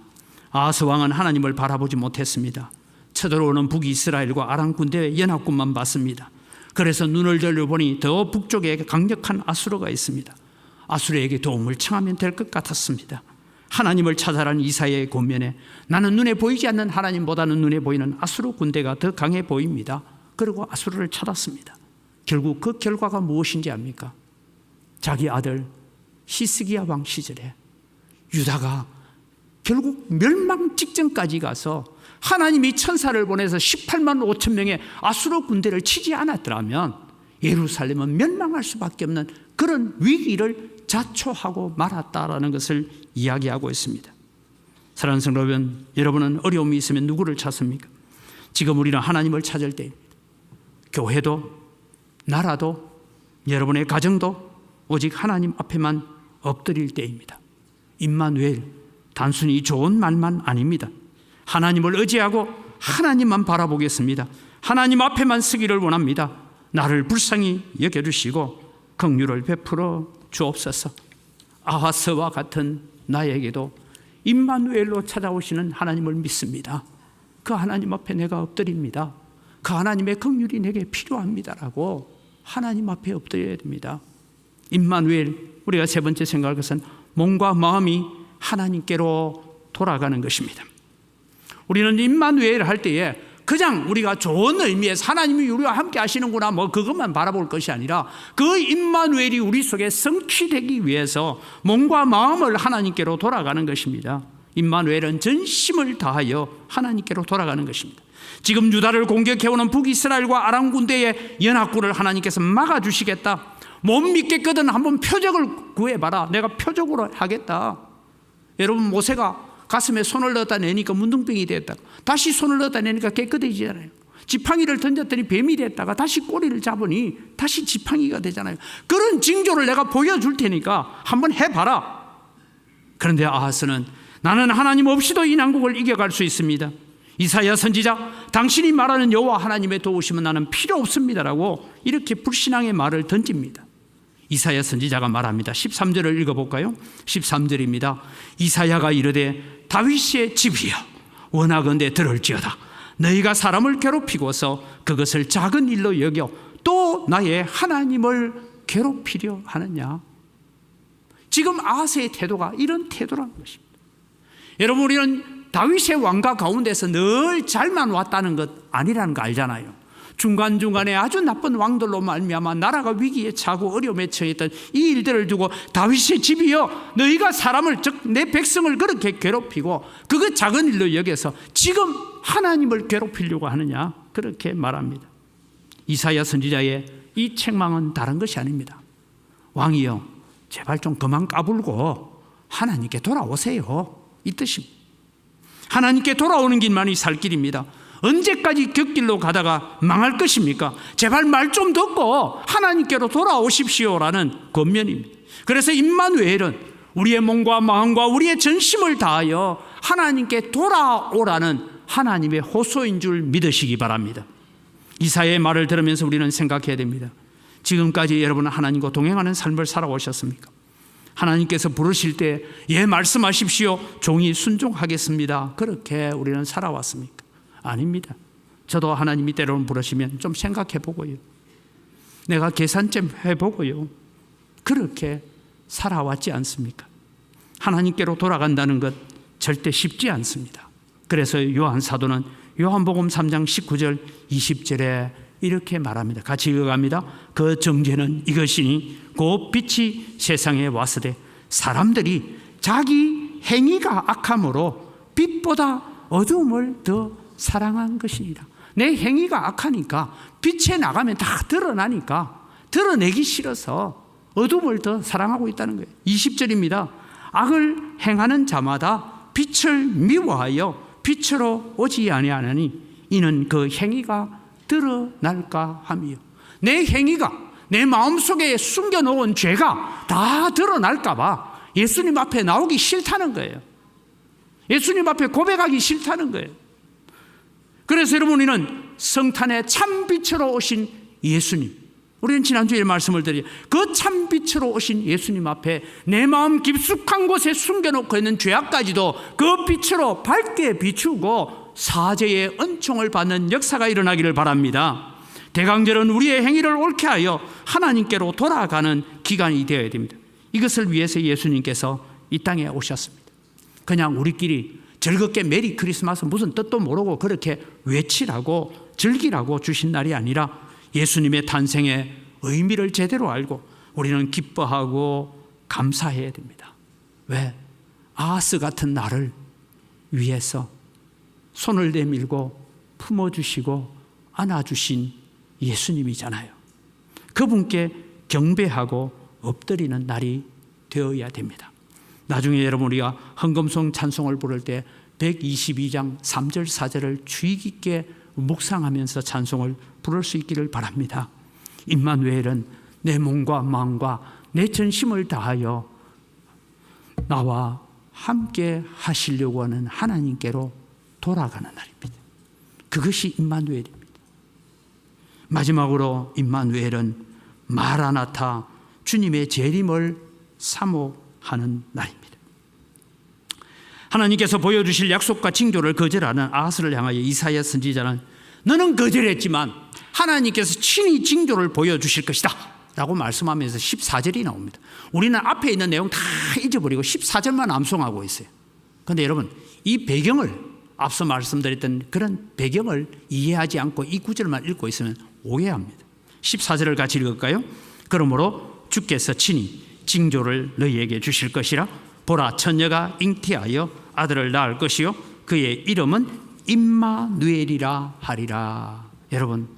아하스 왕은 하나님을 바라보지 못했습니다. 쳐들어오는 북이스라엘과 아람 군대의 연합군만 봤습니다. 그래서 눈을 돌려보니 더 북쪽에 강력한 아수르가 있습니다. 아수르에게 도움을 청하면 될 것 같았습니다. 하나님을 찾아라는 이사야의 권면에 나는 눈에 보이지 않는 하나님보다는 눈에 보이는 아수르 군대가 더 강해 보입니다. 그리고 아수르를 찾았습니다. 결국 그 결과가 무엇인지 압니까? 자기 아들 히스기야 왕 시절에 유다가 결국 멸망 직전까지 가서 하나님이 천사를 보내서 18만 5천 명의 아수르 군대를 치지 않았더라면 예루살렘은 멸망할 수밖에 없는 그런 위기를 자초하고 말았다라는 것을 이야기하고 있습니다. 사랑하는 성도 여러분, 여러분은 어려움이 있으면 누구를 찾습니까? 지금 우리는 하나님을 찾을 때입니다. 교회도 나라도 여러분의 가정도 오직 하나님 앞에만 엎드릴 때입니다. 임마누엘, 단순히 좋은 말만 아닙니다. 하나님을 의지하고 하나님만 바라보겠습니다. 하나님 앞에만 서기를 원합니다. 나를 불쌍히 여겨주시고 긍휼을 베풀어 주옵소서. 아하스와 같은 나에게도 임마누엘로 찾아오시는 하나님을 믿습니다. 그 하나님 앞에 내가 엎드립니다. 그 하나님의 긍휼이 내게 필요합니다라고 하나님 앞에 엎드려야 됩니다. 임마누엘, 우리가 세 번째 생각할 것은 몸과 마음이 하나님께로 돌아가는 것입니다. 우리는 임마누엘 할 때에 그냥 우리가 좋은 의미에서 하나님이 우리와 함께 하시는구나 뭐 그것만 바라볼 것이 아니라 그 임마누엘이 우리 속에 성취되기 위해서 몸과 마음을 하나님께로 돌아가는 것입니다. 임마누엘은 전심을 다하여 하나님께로 돌아가는 것입니다. 지금 유다를 공격해오는 북이스라엘과 아람 군대의 연합군을 하나님께서 막아주시겠다. 못 믿겠거든 한번 표적을 구해봐라. 내가 표적으로 하겠다. 여러분, 모세가 가슴에 손을 넣었다 내니까 문둥병이 됐다가 다시 손을 넣었다 내니까 깨끗해지잖아요. 지팡이를 던졌더니 뱀이 됐다가 다시 꼬리를 잡으니 다시 지팡이가 되잖아요. 그런 징조를 내가 보여줄 테니까 한번 해봐라. 그런데 아하스는 나는 하나님 없이도 이 난국을 이겨갈 수 있습니다. 이사야 선지자, 당신이 말하는 여호와 하나님의 도우심은 나는 필요 없습니다라고 이렇게 불신앙의 말을 던집니다. 이사야 선지자가 말합니다. 13절을 읽어볼까요? 13절입니다. 이사야가 이르되 다윗의 집이여 원하건대 들을지어다. 너희가 사람을 괴롭히고서 그것을 작은 일로 여겨 또 나의 하나님을 괴롭히려 하느냐? 지금 아하스의 태도가 이런 태도라는 것입니다. 여러분, 우리는 다윗의 왕가 가운데서 늘 잘만 왔다는 것 아니라는 거 알잖아요. 중간중간에 아주 나쁜 왕들로 말미암아 나라가 위기에 처하고 어려움에 처했던 이 일들을 두고 다윗의 집이여, 너희가 사람을, 즉 내 백성을 그렇게 괴롭히고 그것 작은 일로 여겨서 지금 하나님을 괴롭히려고 하느냐, 그렇게 말합니다. 이사야 선지자의 이 책망은 다른 것이 아닙니다. 왕이여, 제발 좀 그만 까불고 하나님께 돌아오세요, 이 뜻입니다. 하나님께 돌아오는 길만이 살 길입니다. 언제까지 곁길로 가다가 망할 것입니까? 제발 말 좀 듣고 하나님께로 돌아오십시오라는 권면입니다. 그래서 임마누엘은 우리의 몸과 마음과 우리의 전심을 다하여 하나님께 돌아오라는 하나님의 호소인 줄 믿으시기 바랍니다. 이사야의 말을 들으면서 우리는 생각해야 됩니다. 지금까지 여러분은 하나님과 동행하는 삶을 살아오셨습니까? 하나님께서 부르실 때 예, 말씀하십시오, 종이 순종하겠습니다, 그렇게 우리는 살아왔습니까? 아닙니다. 저도 하나님이 때로는 부르시면 좀 생각해 보고요, 내가 계산 좀 해보고요, 그렇게 살아왔지 않습니까? 하나님께로 돌아간다는 것 절대 쉽지 않습니다. 그래서 요한 사도는 요한복음 3장 19절 20절에 이렇게 말합니다. 같이 읽어갑니다. 그 정죄는 이것이니 곧 빛이 세상에 왔으되 사람들이 자기 행위가 악함으로 빛보다 어두움을 더 사랑한 것이니라. 내 행위가 악하니까, 빛에 나가면 다 드러나니까 드러내기 싫어서 어둠을 더 사랑하고 있다는 거예요. 20절입니다. 악을 행하는 자마다 빛을 미워하여 빛으로 오지 아니하나니 이는 그 행위가 드러날까 하며, 내 행위가, 내 마음속에 숨겨놓은 죄가 다 드러날까 봐 예수님 앞에 나오기 싫다는 거예요. 예수님 앞에 고백하기 싫다는 거예요. 그래서 여러분, 우리는 성탄의 참빛으로 오신 예수님, 우리는 지난주에 말씀을 드려 그 참빛으로 오신 예수님 앞에 내 마음 깊숙한 곳에 숨겨놓고 있는 죄악까지도 그 빛으로 밝게 비추고 사죄의 은총을 받는 역사가 일어나기를 바랍니다. 대강절은 우리의 행위를 옳게 하여 하나님께로 돌아가는 기간이 되어야 됩니다. 이것을 위해서 예수님께서 이 땅에 오셨습니다. 그냥 우리끼리 즐겁게 메리 크리스마스 무슨 뜻도 모르고 그렇게 외치라고 즐기라고 주신 날이 아니라 예수님의 탄생의 의미를 제대로 알고 우리는 기뻐하고 감사해야 됩니다. 왜? 아하스 같은 나를 위해서 손을 내밀고 품어주시고 안아주신 예수님이잖아요. 그분께 경배하고 엎드리는 날이 되어야 됩니다. 나중에 여러분, 우리가 헌금송 찬송을 부를 때 122장 3절 4절을 주의 깊게 묵상하면서 찬송을 부를 수 있기를 바랍니다. 임마누엘은 내 몸과 마음과 내 전심을 다하여 나와 함께 하시려고 하는 하나님께로 돌아가는 날입니다. 그것이 임마누엘입니다. 마지막으로 임마누엘은 마라나타, 주님의 재림을 사모하는 날입니다. 하나님께서 보여주실 약속과 징조를 거절하는 아하스를 향하여 이사야 선지자는 너는 거절했지만 하나님께서 친히 징조를 보여주실 것이다 라고 말씀하면서 14절이 나옵니다. 우리는 앞에 있는 내용 다 잊어버리고 14절만 암송하고 있어요. 그런데 여러분, 이 배경을, 앞서 말씀드렸던 그런 배경을 이해하지 않고 이 구절만 읽고 있으면 오해합니다. 14절을 같이 읽을까요? 그러므로 주께서 친히 징조를 너희에게 주실 것이라. 보라, 처녀가 잉태하여 아들을 낳을 것이요 그의 이름은 임마누엘이라 하리라. 여러분,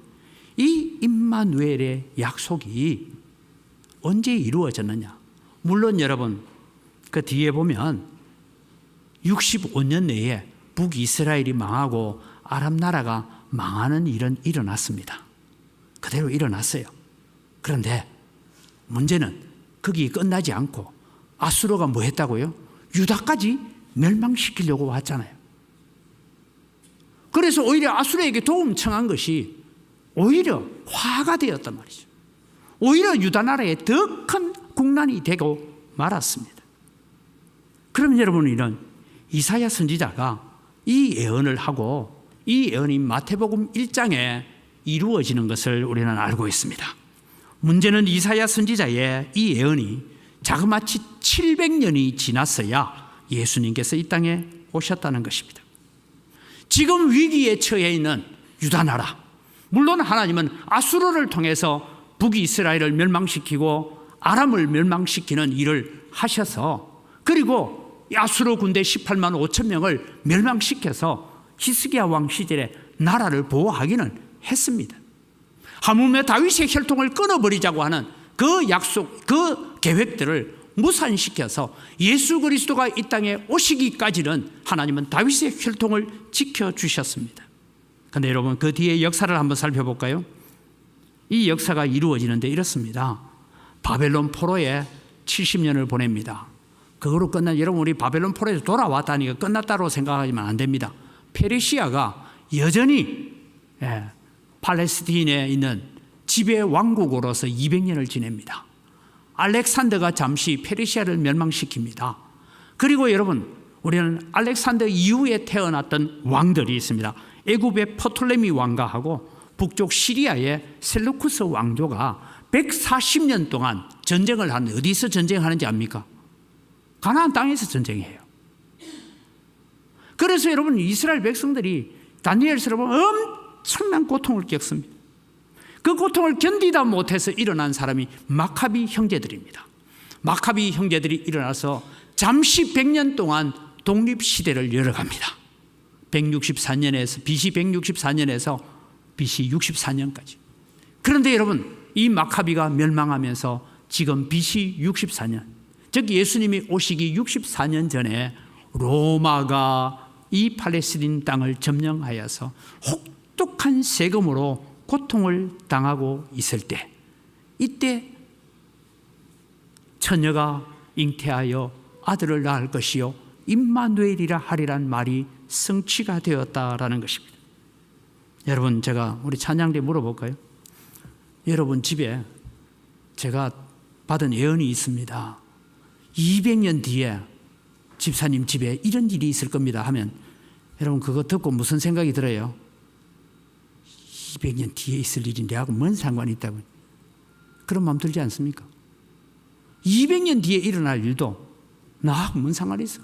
이 임마누엘의 약속이 언제 이루어졌느냐? 물론 여러분, 그 뒤에 보면 65년 내에 북이스라엘이 망하고 아람 나라가 망하는 일은 일어났습니다. 그대로 일어났어요. 그런데 문제는 거기 끝나지 않고 아수르가 뭐 했다고요? 유다까지 멸망시키려고 왔잖아요. 그래서 오히려 아수르에게 도움 청한 것이 오히려 화가 되었단 말이죠. 오히려 유다 나라에 더 큰 국난이 되고 말았습니다. 그러면 여러분, 이런 이사야 선지자가 이 예언을 하고 이 예언이 마태복음 1장에 이루어지는 것을 우리는 알고 있습니다. 문제는 이사야 선지자의 이 예언이 자그마치 700년이 지났어야 예수님께서 이 땅에 오셨다는 것입니다. 지금 위기에 처해 있는 유다 나라, 물론 하나님은 아수르를 통해서 북이스라엘을 멸망시키고 아람을 멸망시키는 일을 하셔서, 그리고 아수르 군대 18만 5천 명을 멸망시켜서 히스기야 왕 시절에 나라를 보호하기는 했습니다. 하물며 다윗의 혈통을 끊어버리자고 하는 그 약속, 그 계획들을 무산시켜서 예수 그리스도가 이 땅에 오시기까지는 하나님은 다윗의 혈통을 지켜주셨습니다. 그런데 여러분, 그 뒤에 역사를 한번 살펴볼까요? 이 역사가 이루어지는데 이렇습니다. 바벨론 포로에 70년을 보냅니다. 그거로 여러분, 우리 바벨론 포로에서 돌아왔다니까 끝났다고 생각하지만 안 됩니다. 페르시아가 여전히 팔레스틴에 있는 지배 왕국으로서 200년을 지냅니다. 알렉산더가 잠시 페르시아를 멸망시킵니다. 그리고 여러분, 우리는 알렉산더 이후에 태어났던 왕들이 있습니다. 애굽의 프톨레미 왕가하고 북쪽 시리아의 셀루쿠스 왕조가 140년 동안 전쟁을 하는데, 어디서 전쟁하는지 압니까? 가나안 땅에서 전쟁해요. 그래서 여러분, 이스라엘 백성들이 다니엘서를 보면 엄청난 고통을 겪습니다. 그 고통을 견디다 못해서 일어난 사람이 마카비 형제들입니다. 마카비 형제들이 일어나서 잠시 100년 동안 독립시대를 열어갑니다. 164년에서 BC 164년에서 BC 64년까지. 그런데 여러분, 이 마카비가 멸망하면서 지금 BC 64년, 즉 예수님이 오시기 64년 전에 로마가 이 팔레스틴 땅을 점령하여서 혹독한 세금으로 고통을 당하고 있을 때, 이때 처녀가 잉태하여 아들을 낳을 것이요 임마누엘이라 하리란 말이 성취가 되었다라는 것입니다. 여러분, 제가 우리 찬양대 물어볼까요? 여러분 집에 제가 받은 예언이 있습니다. 200년 뒤에 집사님 집에 이런 일이 있을 겁니다 하면 여러분, 그거 듣고 무슨 생각이 들어요? 200년 뒤에 있을 일이 내하고 뭔 상관이 있다고, 그런 마음 들지 않습니까? 200년 뒤에 일어날 일도 나하고 뭔 상관이 있어?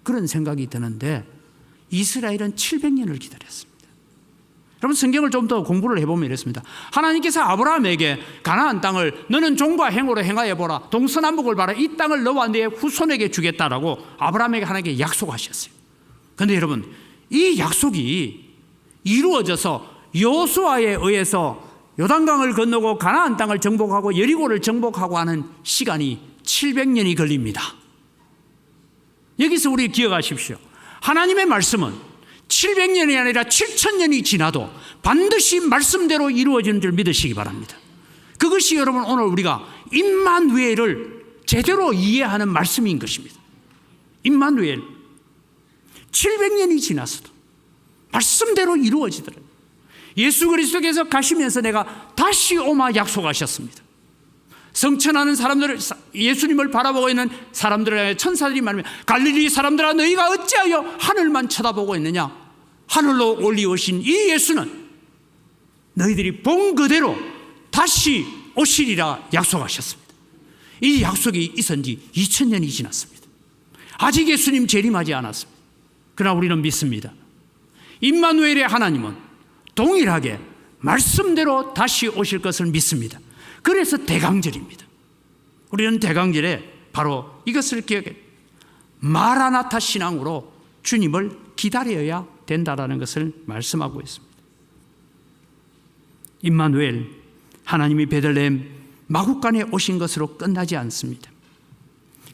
그런 생각이 드는데, 이스라엘은 700년을 기다렸습니다. 여러분, 성경을 좀 더 공부를 해보면 이렇습니다. 하나님께서 아브라함에게 가나안 땅을 너는 종과 행으로 행하여 보라, 동서남북을 봐라, 이 땅을 너와 네 후손에게 주겠다라고 아브라함에게 하나님께 약속하셨어요. 그런데 여러분, 이 약속이 이루어져서 여호수아에 의해서 요단강을 건너고 가나안 땅을 정복하고 여리고를 정복하고 하는 시간이 700년이 걸립니다. 여기서 우리 기억하십시오. 하나님의 말씀은 700년이 아니라 7000년이 지나도 반드시 말씀대로 이루어지는 줄 믿으시기 바랍니다. 그것이 여러분, 오늘 우리가 임마누엘을 제대로 이해하는 말씀인 것입니다. 임마누엘, 700년이 지났어도 말씀대로 이루어지더라고요. 예수 그리스도께서 가시면서 내가 다시 오마 약속하셨습니다. 성천하는 사람들, 예수님을 바라보고 있는 사람들의 천사들이 말하면, 갈릴리 사람들아 너희가 어찌하여 하늘만 쳐다보고 있느냐? 하늘로 올리오신 이 예수는 너희들이 본 그대로 다시 오시리라 약속하셨습니다. 이 약속이 있은 지 2000년이 지났습니다. 아직 예수님 재림하지 않았습니다. 그러나 우리는 믿습니다. 임마누엘의 하나님은 동일하게 말씀대로 다시 오실 것을 믿습니다. 그래서 대강절입니다. 우리는 대강절에 바로 이것을 기억해, 마라나타 신앙으로 주님을 기다려야 된다라는 것을 말씀하고 있습니다. 임마누엘, 하나님이 베들레헴 마구간에 오신 것으로 끝나지 않습니다.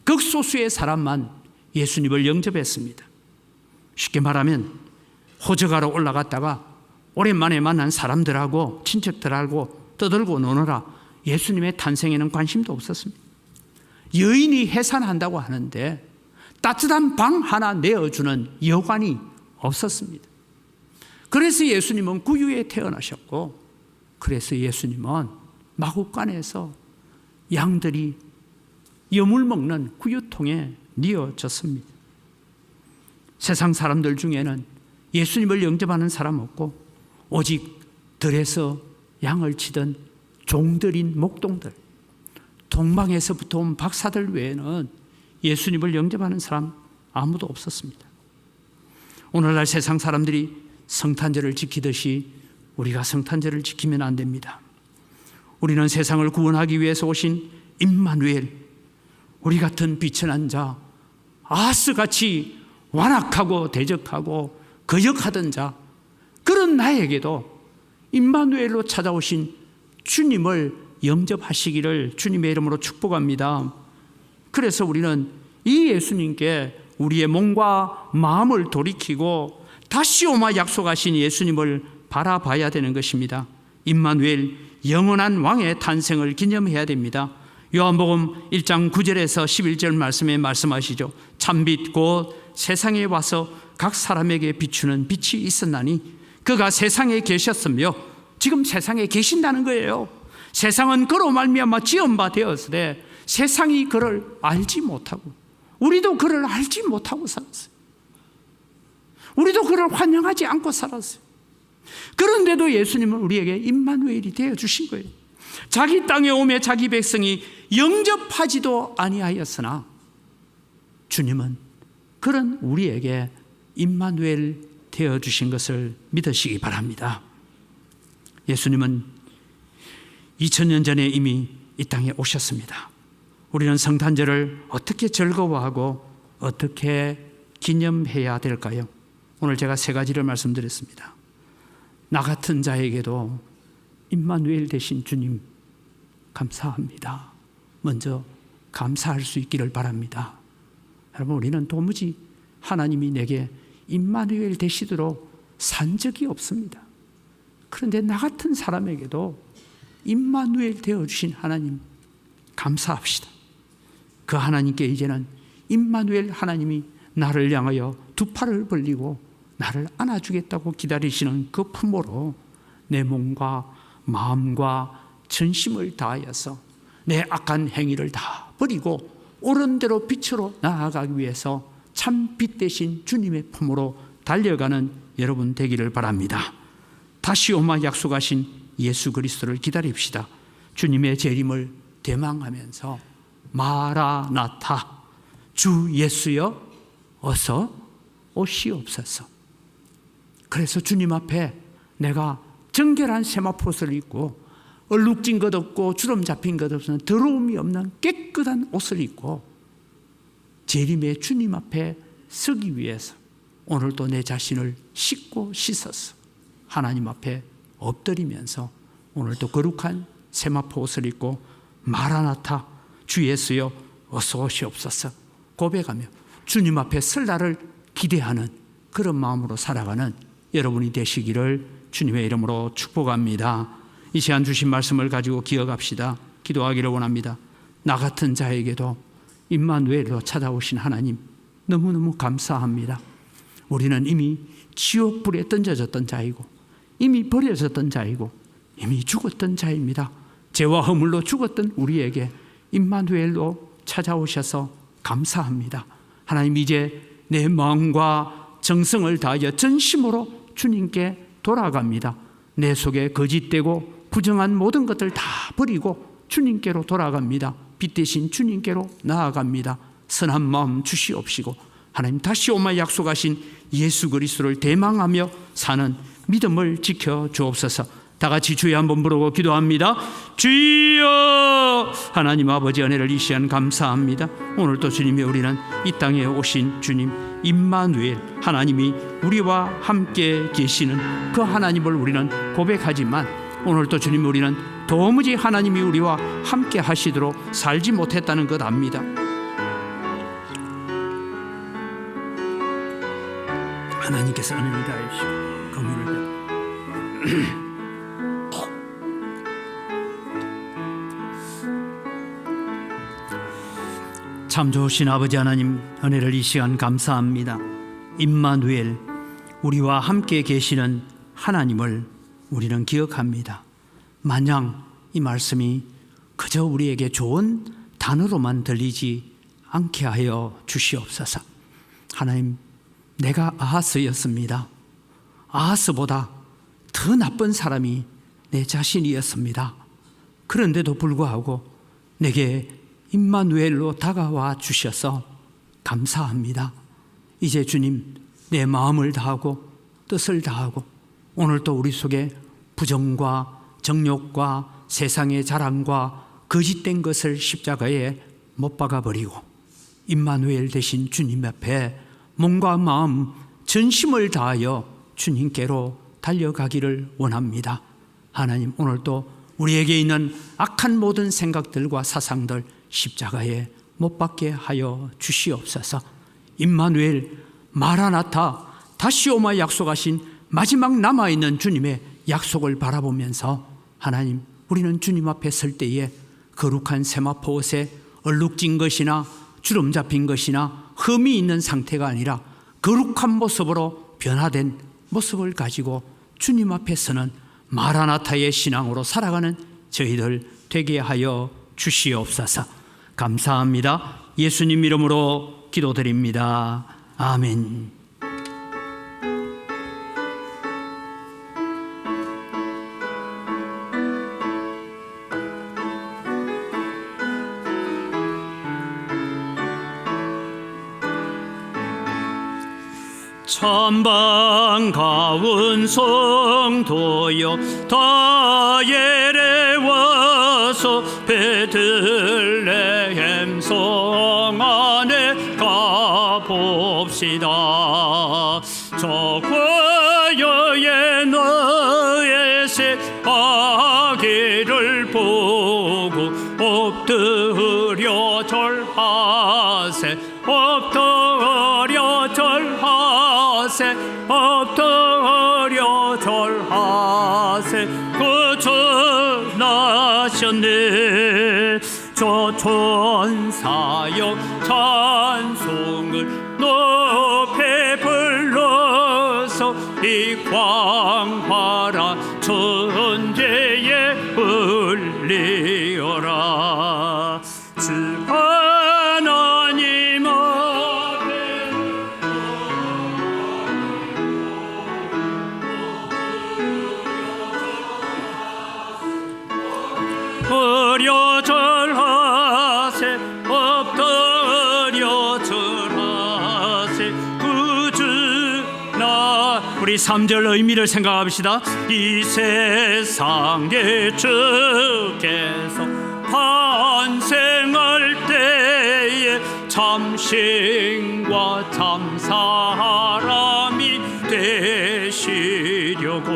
극소수의 사람만 예수님을 영접했습니다. 쉽게 말하면 호적하러 올라갔다가 오랜만에 만난 사람들하고 친척들하고 떠들고 노느라 예수님의 탄생에는 관심도 없었습니다. 여인이 해산한다고 하는데 따뜻한 방 하나 내어주는 여관이 없었습니다. 그래서 예수님은 구유에 태어나셨고, 그래서 예수님은 마구간에서 양들이 여물 먹는 구유통에 뉘어졌습니다. 세상 사람들 중에는 예수님을 영접하는 사람 없고, 오직 들에서 양을 치던 종들인 목동들, 동방에서부터 온 박사들 외에는 예수님을 영접하는 사람 아무도 없었습니다. 오늘날 세상 사람들이 성탄절을 지키듯이 우리가 성탄절을 지키면 안 됩니다. 우리는 세상을 구원하기 위해서 오신 임마누엘, 우리 같은 비천한 자, 아하스같이 완악하고 대적하고 거역하던 자, 그런 나에게도 임마누엘로 찾아오신 주님을 영접하시기를 주님의 이름으로 축복합니다. 그래서 우리는 이 예수님께 우리의 몸과 마음을 돌이키고 다시 오마 약속하신 예수님을 바라봐야 되는 것입니다. 임마누엘, 영원한 왕의 탄생을 기념해야 됩니다. 요한복음 1장 9절에서 11절 말씀에 말씀하시죠. 참빛 곧 세상에 와서 각 사람에게 비추는 빛이 있었나니 그가 세상에 계셨으며 지금 세상에 계신다는 거예요. 세상은 그로 말미암아 지은 바 되었으되 세상이 그를 알지 못하고 우리도 그를 알지 못하고 살았어요. 우리도 그를 환영하지 않고 살았어요. 그런데도 예수님은 우리에게 임마누엘이 되어주신 거예요. 자기 땅에 오매 자기 백성이 영접하지도 아니하였으나 주님은 그런 우리에게 임마누엘 되어주신 것을 믿으시기 바랍니다. 예수님은 2000년 전에 이미 이 땅에 오셨습니다. 우리는 성탄절을 어떻게 즐거워하고 어떻게 기념해야 될까요? 오늘 제가 3가지를 말씀드렸습니다. 나 같은 자에게도 임마누엘 되신 주님 감사합니다. 먼저 감사할 수 있기를 바랍니다. 여러분, 우리는 도무지 하나님이 내게 임마누엘 되시도록 산 적이 없습니다. 그런데 나 같은 사람에게도 임마누엘 되어주신 하나님 감사합시다. 그 하나님께 이제는 임마누엘 하나님이 나를 향하여 2 팔을 벌리고 나를 안아주겠다고 기다리시는 그 품으로 내 몸과 마음과 전심을 다하여서 내 악한 행위를 다 버리고 옳은 대로 빛으로 나아가기 위해서 참 빛 대신 주님의 품으로 달려가는 여러분 되기를 바랍니다. 다시 오마 약속하신 예수 그리스도를 기다립시다. 주님의 재림을 대망하면서 마라나타, 주 예수여 어서 오시옵소서. 그래서 주님 앞에 내가 정결한 세마포옷을 입고 얼룩진 것 없고 주름 잡힌 것 없는 더러움이 없는 깨끗한 옷을 입고 재림의 주님 앞에 서기 위해서 오늘도 내 자신을 씻고 씻어서 하나님 앞에 엎드리면서 오늘도 거룩한 세마포 옷을 입고 마라나타 주 예수여 어서 오시옵소서 고백하며 주님 앞에 설 날을 기대하는 그런 마음으로 살아가는 여러분이 되시기를 주님의 이름으로 축복합니다. 이 시간 주신 말씀을 가지고 기억합시다. 기도하기를 원합니다. 나 같은 자에게도 임마누엘로 찾아오신 하나님 너무너무 감사합니다. 우리는 이미 지옥불에 던져졌던 자이고 이미 버려졌던 자이고 이미 죽었던 자입니다. 죄와 허물로 죽었던 우리에게 임마누엘로 찾아오셔서 감사합니다. 하나님, 이제 내 마음과 정성을 다하여 전심으로 주님께 돌아갑니다. 내 속에 거짓되고 부정한 모든 것들 다 버리고 주님께로 돌아갑니다. 빛 대신 주님께로 나아갑니다. 선한 마음 주시옵시고 하나님 다시 오마 약속하신 예수 그리스도를 대망하며 사는 믿음을 지켜 주옵소서. 다 같이 주여 한번 부르고 기도합니다. 주여! 하나님 아버지 은혜를 이 시간 감사합니다. 오늘도 주님이 우리는 이 땅에 오신 주님 임마누엘, 하나님이 우리와 함께 계시는 그 하나님을 우리는 고백하지만 오늘도 주님 우리는 도무지 하나님이 우리와 함께 하시도록 살지 못했다는 것 압니다. 하나님께서 은혜를 다하시고 긍휼을 참 좋으신 아버지 하나님, 은혜를 이 시간 감사합니다. 임마누엘, 우리와 함께 계시는 하나님을 우리는 기억합니다. 마냥 이 말씀이 그저 우리에게 좋은 단어로만 들리지 않게 하여 주시옵소서. 하나님, 내가 아하스였습니다. 아하스보다 더 나쁜 사람이 내 자신이었습니다. 그런데도 불구하고 내게 임마누엘로 다가와 주셔서 감사합니다. 이제 주님, 내 마음을 다하고 뜻을 다하고 오늘도 우리 속에 부정과 정욕과 세상의 자랑과 거짓된 것을 십자가에 못 박아버리고 임마누엘 되신 주님 앞에 몸과 마음, 전심을 다하여 주님께로 달려가기를 원합니다. 하나님, 오늘도 우리에게 있는 악한 모든 생각들과 사상들 십자가에 못 박게 하여 주시옵소서. 임마누엘, 마라나타, 다시 오마 약속하신 마지막 남아있는 주님의 약속을 바라보면서 하나님, 우리는 주님 앞에 설 때에 거룩한 세마포 옷에 얼룩진 것이나 주름 잡힌 것이나 흠이 있는 상태가 아니라 거룩한 모습으로 변화된 모습을 가지고 주님 앞에서는 마라나타의 신앙으로 살아가는 저희들 되게 하여 주시옵소서. 감사합니다. 예수님 이름으로 기도드립니다. 아멘. 참 반가운 성도여, 다 예래 와서 베들레헴 성 안에 가봅시다. 저 과여의 너의 새 아기를 보고 엎드려 절하세, 엎드려 절하세, 엎드려 절하세. 구주나셨네. 저 천사여 찬송을 높이 불러서 이 광활한 천대에 울리어라. 주 하나님 앞에 엎드려 절하세, 엎드려 절하세. 구주나, 우리 3절 의미를 생각합시다. 이 세상에 주께서 탄생할 때에 참신과 참사람이 되시려고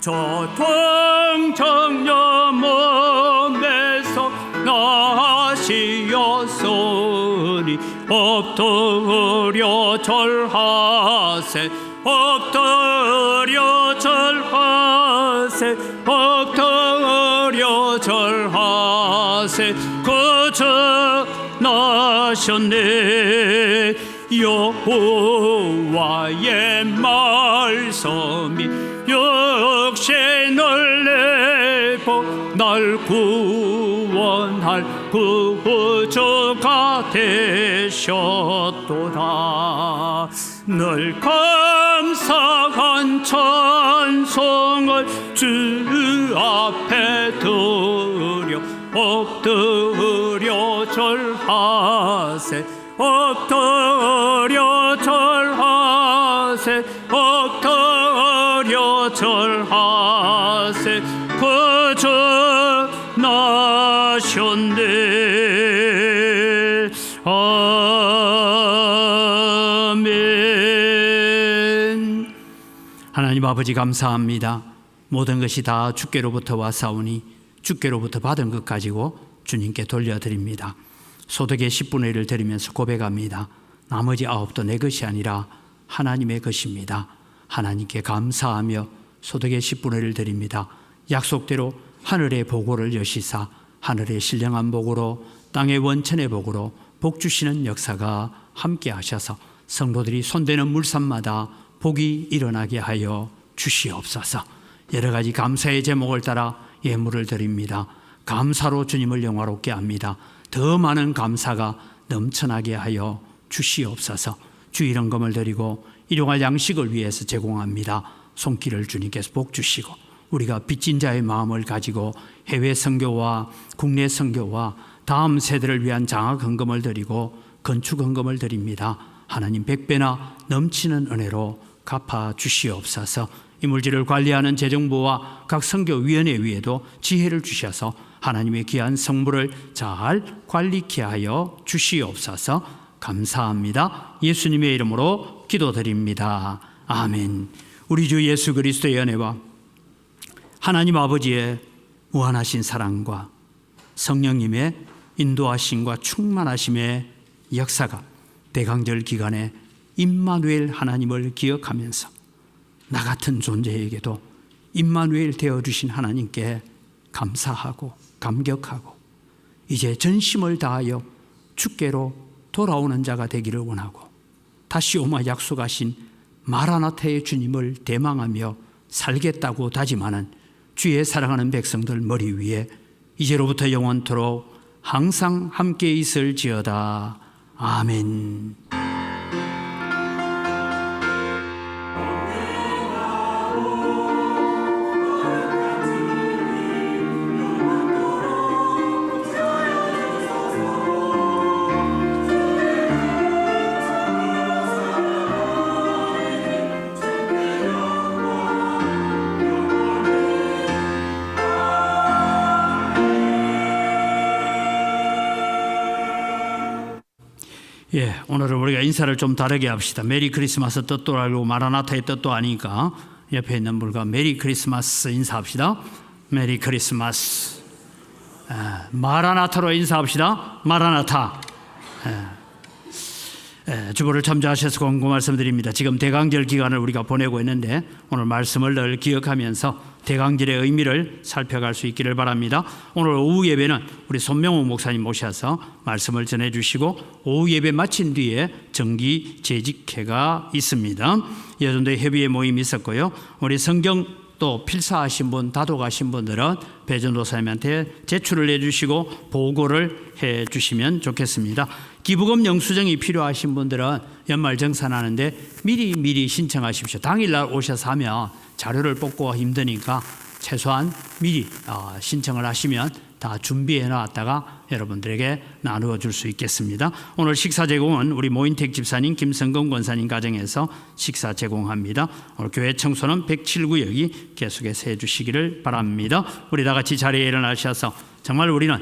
저 동정녀 몸에서 나시었으니 엎드려 절하세, 엎드려 절하세, 엎드려 절하세. 구주나셨네. 여호와의 말씀이 육신을 내고 날 구원할 구주가 되셨도다. 늘 감사한 찬송을 주 앞에 드려 엎드려 절하세, 엎드려 절하세, 엎드려 절하세. 구주나셨네. 아멘. 하나님 아버지, 감사합니다. 모든 것이 다 주께로부터 와사오니 주께로부터 받은 것 가지고 주님께 돌려드립니다. 소득의 10분의 1을 드리면서 고백합니다. 나머지 9도 내 것이 아니라 하나님의 것입니다. 하나님께 감사하며 소득의 10분의 1을 드립니다. 약속대로 하늘의 보고를 여시사 하늘의 신령한 복으로 땅의 원천의 복으로 복 주시는 역사가 함께 하셔서 성도들이 손대는 물산마다 복이 일어나게 하여 주시옵소서. 여러 가지 감사의 제목을 따라 예물을 드립니다. 감사로 주님을 영화롭게 합니다. 더 많은 감사가 넘쳐나게 하여 주시옵소서. 주 이런금을 드리고 일용할 양식을 위해서 제공합니다. 손길을 주님께서 복 주시고 우리가 빚진 자의 마음을 가지고 해외 선교와 국내 선교와 다음 세대를 위한 장학 헌금을 드리고 건축 헌금을 드립니다. 하나님 100배나 넘치는 은혜로 갚아 주시옵소서. 이 물질을 관리하는 재정부와 각 선교위원회 위에도 지혜를 주셔서 하나님의 귀한 성물을 잘 관리케 하여 주시옵소서. 감사합니다. 예수님의 이름으로 기도드립니다. 아멘. 우리 주 예수 그리스도의 은혜와 하나님 아버지의 무한하신 사랑과 성령님의 인도하심과 충만하심의 역사가 대강절 기간에 임마누엘 하나님을 기억하면서 나 같은 존재에게도 임마누엘 되어주신 하나님께 감사하고 감격하고 이제 전심을 다하여 주께로 돌아오는 자가 되기를 원하고 다시 오마 약속하신 마라나타의 주님을 대망하며 살겠다고 다짐하는 주의 사랑하는 백성들 머리 위에 이제로부터 영원토록 항상 함께 있을지어다. 아멘. 예, 오늘은 우리가 인사를 좀 다르게 합시다. 메리 크리스마스 뜻도 알고 마라나타의 뜻도 아니까 옆에 있는 분과 메리 크리스마스 인사합시다. 메리 크리스마스. 마라나타로 인사합시다. 마라나타. 주보를 참조하셔서 공고 말씀드립니다. 지금 대강절 기간을 우리가 보내고 있는데 오늘 말씀을 늘 기억하면서 대강절의 의미를 살펴갈 수 있기를 바랍니다. 오늘 오후 예배는 우리 손명호 목사님 모셔서 말씀을 전해주시고 오후 예배 마친 뒤에 정기 재직회가 있습니다. 여전도의 협의회 모임이 있었고요. 우리 성경 또 필사하신 분, 다독하신 분들은 배전도사님한테 제출을 해주시고 보고를 해주시면 좋겠습니다. 기부금 영수증이 필요하신 분들은 연말정산하는데 미리 신청하십시오. 당일날 오셔서 하면 자료를 뽑고 힘드니까 최소한 미리 신청을 하시면 다 준비해 놨다가 여러분들에게 나누어 줄 수 있겠습니다. 오늘 식사 제공은 우리 모인택 집사님, 김성건 권사님 가정에서 식사 제공합니다. 오늘 교회 청소는 107구역이 계속해서 해주시기를 바랍니다. 우리 다 같이 자리에 일어나셔서 정말 우리는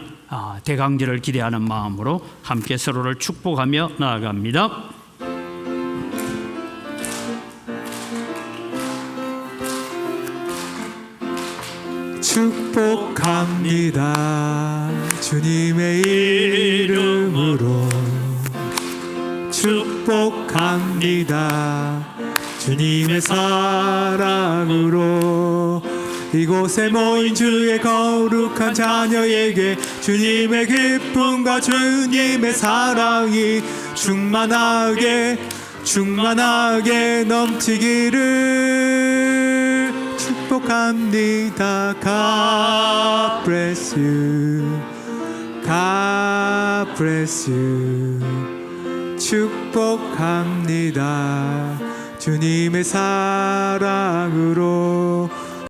대강절을 기대하는 마음으로 함께 서로를 축복하며 나아갑니다. 축복합니다. 주님의 이름으로 축복합니다. 주님의 사랑으로 이곳에 모인 주의 거룩한 자녀에게 주님의 기쁨과 주님의 사랑이 충만하게 넘치기를 축복합니다. God bless you. God bless you. 축복합니다. 주님의 사랑으로